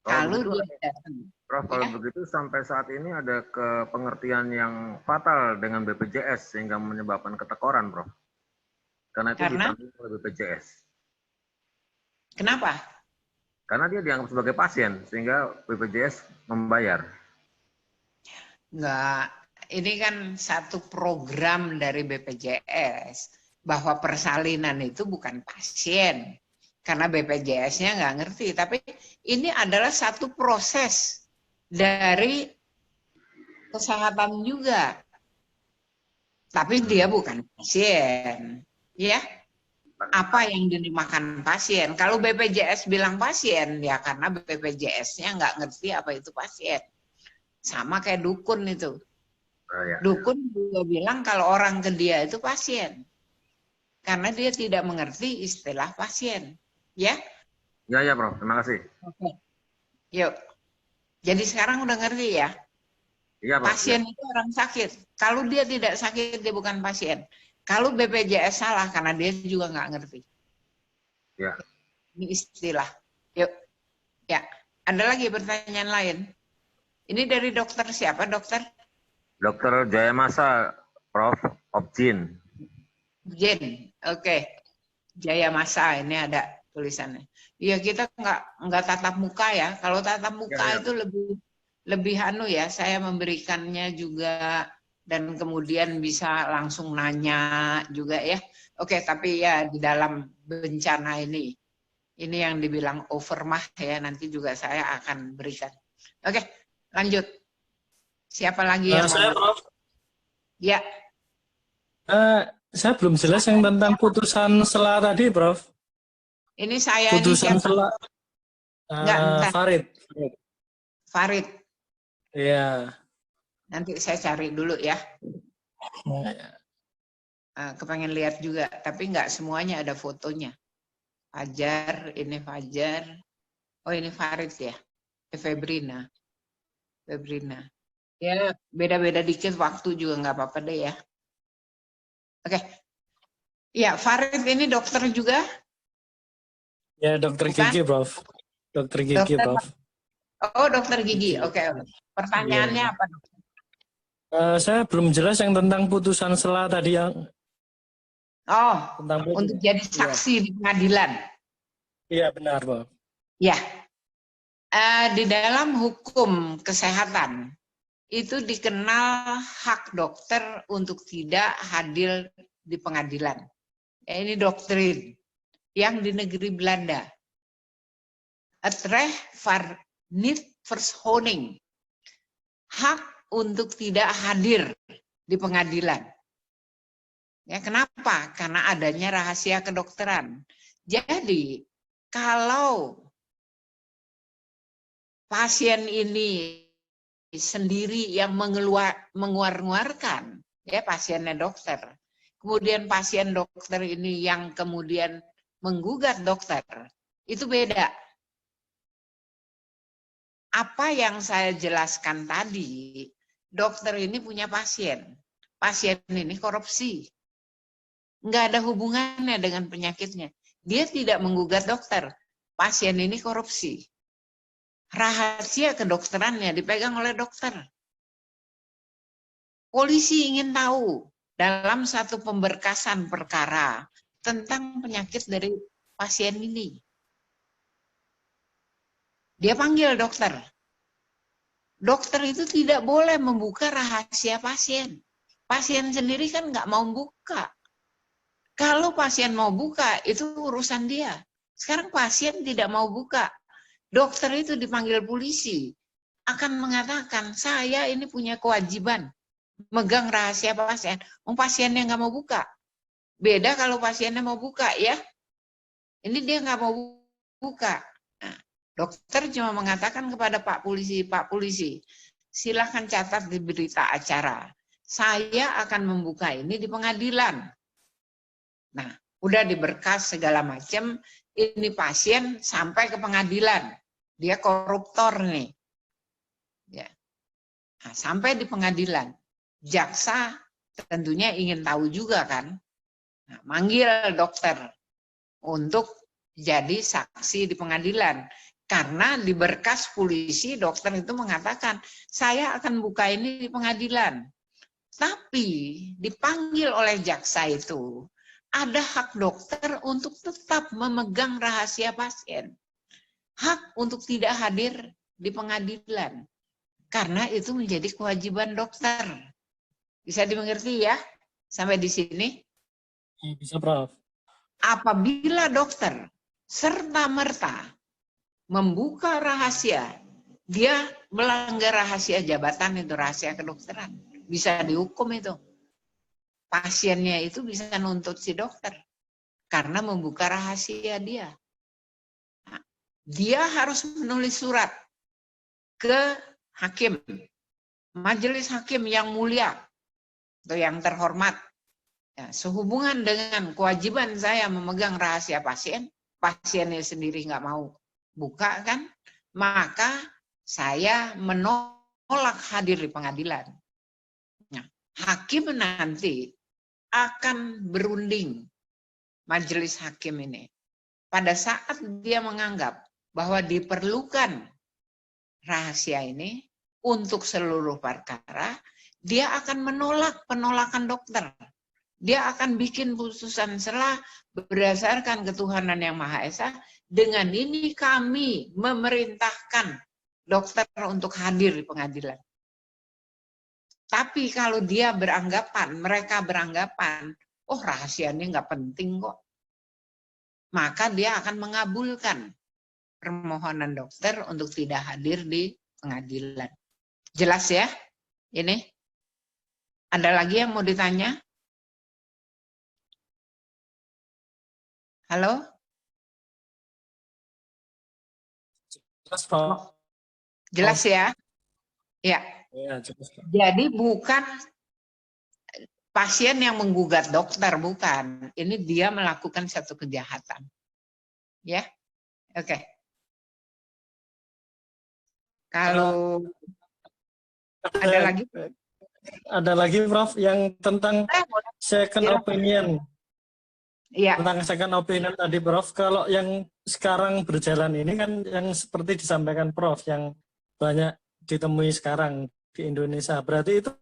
Kalau dia datang. Prof, kalau begitu sampai saat ini ada pengertian yang fatal dengan BPJS sehingga menyebabkan ketekoran, Prof. Karena itu ditanggung oleh BPJS. Kenapa? Karena dia dianggap sebagai pasien sehingga BPJS membayar. Enggak, ini kan satu program dari BPJS bahwa persalinan itu bukan pasien. Karena BPJS-nya nggak ngerti, tapi ini adalah satu proses dari kesehatan juga. Tapi dia bukan pasien, ya. Apa yang dinamakan pasien? Kalau BPJS bilang pasien, ya karena BPJS-nya nggak ngerti apa itu pasien. Sama kayak dukun itu. Oh, ya. Dukun juga bilang kalau orang ke dia itu pasien. Karena dia tidak mengerti istilah pasien. Ya? Ya, Prof. Terima kasih. Oke. Yuk. Jadi sekarang udah ngerti ya? Iya, Prof. Pasien itu orang sakit. Kalau dia tidak sakit, dia bukan pasien. Kalau BPJS salah, karena dia juga nggak ngerti. Ya. Ini istilah. Yuk. Ya. Ada lagi pertanyaan lain? Ini dari dokter siapa, dokter? Dokter Jayamasa, Prof. Objin. Jen, oke. Jayamasa, ini ada tulisannya. Iya, kita nggak tatap muka ya. Kalau tatap muka itu lebih anu ya. Saya memberikannya juga dan kemudian bisa langsung nanya juga ya. Oke, tapi ya di dalam bencana ini yang dibilang overmah ya. Nanti juga saya akan berikan. Oke, lanjut. Siapa lagi yang saya, Prof. Ya. Saya belum jelas yang tentang putusan sela tadi, Prof. Ini saya putusan ini siapa? Sela. Farid. Farid. Iya. Nanti saya cari dulu ya. Kepengen lihat juga, tapi nggak semuanya ada fotonya. Fajar, ini Fajar. Oh, ini Farid ya. Febrina. Ya, beda-beda dikit waktu juga nggak apa-apa deh ya. Oke. Ya, Farid ini dokter juga? Ya, dokter gigi, Prof. Dokter gigi, Prof. Oh, dokter gigi. Oke. Pertanyaannya apa, dokter? Saya belum jelas yang tentang putusan sela tadi yang. Oh, untuk jadi saksi di pengadilan. Iya, benar, Prof. Ya. Di dalam hukum kesehatan itu dikenal hak dokter untuk tidak hadir di pengadilan. Ini doktrin yang di negeri Belanda. Het recht voor niet verschoning. Hak untuk tidak hadir di pengadilan. Ya, kenapa? Karena adanya rahasia kedokteran. Jadi, kalau pasien ini sendiri yang mengeluarkan, ya pasiennya dokter. Kemudian pasien dokter ini yang kemudian menggugat dokter, itu beda. Apa yang saya jelaskan tadi, dokter ini punya pasien. Pasien ini korupsi. Nggak ada hubungannya dengan penyakitnya. Dia tidak menggugat dokter. Pasien ini korupsi. Rahasia kedokterannya dipegang oleh dokter. Polisi ingin tahu dalam satu pemberkasan perkara tentang penyakit dari pasien ini. Dia panggil dokter. Dokter itu tidak boleh membuka rahasia pasien. Pasien sendiri kan nggak mau buka. Kalau pasien mau buka, itu urusan dia. Sekarang pasien tidak mau buka. Dokter itu dipanggil polisi. Akan mengatakan, saya ini punya kewajiban megang rahasia pasien. Pasiennya nggak mau buka. Beda kalau pasiennya mau buka ya. Ini dia nggak mau buka. Nah, dokter cuma mengatakan kepada Pak Polisi, silakan catat di berita acara. Saya akan membuka ini di pengadilan. Nah, udah diberkas segala macam, ini pasien sampai ke pengadilan. Dia koruptor nih. Ya. Nah, sampai di pengadilan. Jaksa tentunya ingin tahu juga kan. Nah, manggil dokter untuk jadi saksi di pengadilan. Karena di berkas polisi dokter itu mengatakan, saya akan buka ini di pengadilan. Tapi dipanggil oleh jaksa itu, ada hak dokter untuk tetap memegang rahasia pasien. Hak untuk tidak hadir di pengadilan. Karena itu menjadi kewajiban dokter. Bisa dimengerti ya? Sampai di sini? Bisa, Prof. Apabila dokter serta-merta membuka rahasia, dia melanggar rahasia jabatan, itu rahasia kedokteran. Bisa dihukum itu. Pasiennya itu bisa nuntut si dokter karena membuka rahasia dia. Nah, dia harus menulis surat ke hakim, majelis hakim yang mulia atau yang terhormat. Ya, sehubungan dengan kewajiban saya memegang rahasia pasien, pasiennya sendiri nggak mau buka kan, maka saya menolak hadir di pengadilan. Nah, hakim nanti akan berunding, majelis hakim ini. Pada saat dia menganggap bahwa diperlukan rahasia ini untuk seluruh perkara, dia akan menolak penolakan dokter. Dia akan bikin putusan selah berdasarkan ketuhanan yang Maha Esa. Dengan ini kami memerintahkan dokter untuk hadir di pengadilan. Tapi kalau dia beranggapan, mereka beranggapan, oh rahasianya nggak penting kok. Maka dia akan mengabulkan permohonan dokter untuk tidak hadir di pengadilan. Jelas ya? Ini? Ada lagi yang mau ditanya? Halo? Jelas, Prof. Jelas ya? Ya. Ya, jelas, Prof. Jadi bukan pasien yang menggugat dokter, bukan. Ini dia melakukan satu kejahatan. Ya? Oke. Kalau ada lagi? Ada lagi, Prof, yang tentang second opinion. Iya. Tentang second opinion tadi, Prof. Kalau yang sekarang berjalan ini kan yang seperti disampaikan Prof, yang banyak ditemui sekarang di Indonesia. Berarti itu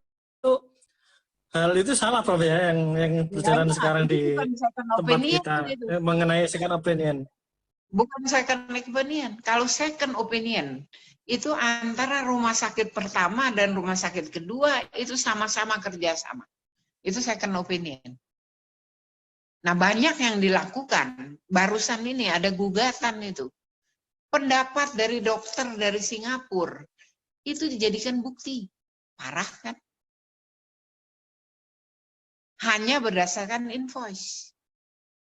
hal itu salah, Prof, ya, yang berjalan sekarang di tempat kita mengenai second opinion. Bukan second opinion. Kalau second opinion itu antara rumah sakit pertama dan rumah sakit kedua itu sama-sama kerjasama. Itu second opinion. Nah, banyak yang dilakukan. Barusan ini ada gugatan itu. Pendapat dari dokter dari Singapura itu dijadikan bukti. Parah kan? Hanya berdasarkan invoice.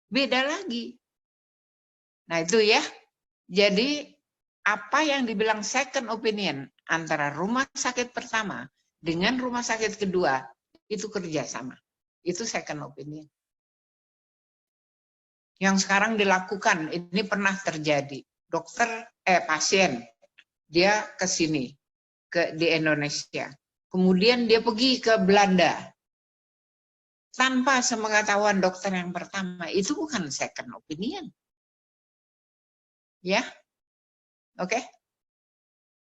Beda lagi. Nah, itu ya. Jadi, apa yang dibilang second opinion antara rumah sakit pertama dengan rumah sakit kedua, itu kerjasama. Itu second opinion. Yang sekarang dilakukan, ini pernah terjadi. Pasien, dia ke sini, di Indonesia. Kemudian dia pergi ke Belanda. Tanpa sepengetahuan dokter yang pertama, itu bukan second opinion. Ya, oke?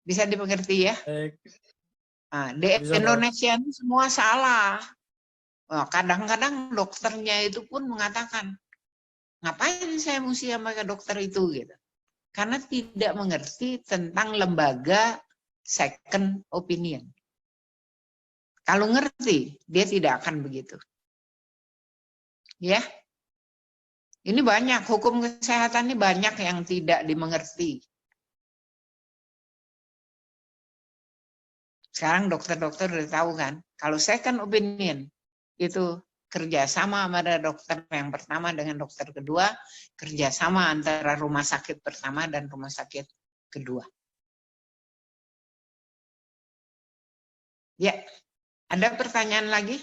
Bisa dimengerti ya? Nah, di Indonesia ini semua salah. Kadang-kadang dokternya itu pun mengatakan, Ngapain saya mesti sama ke dokter itu gitu? Karena tidak mengerti tentang lembaga second opinion. Kalau ngerti, dia tidak akan begitu. Ya. Ini banyak, hukum kesehatan ini banyak yang tidak dimengerti. Sekarang dokter-dokter udah tahu kan, kalau second opinion itu kerjasama antara dokter yang pertama dengan dokter kedua, kerjasama antara rumah sakit pertama dan rumah sakit kedua. Ya, ada pertanyaan lagi?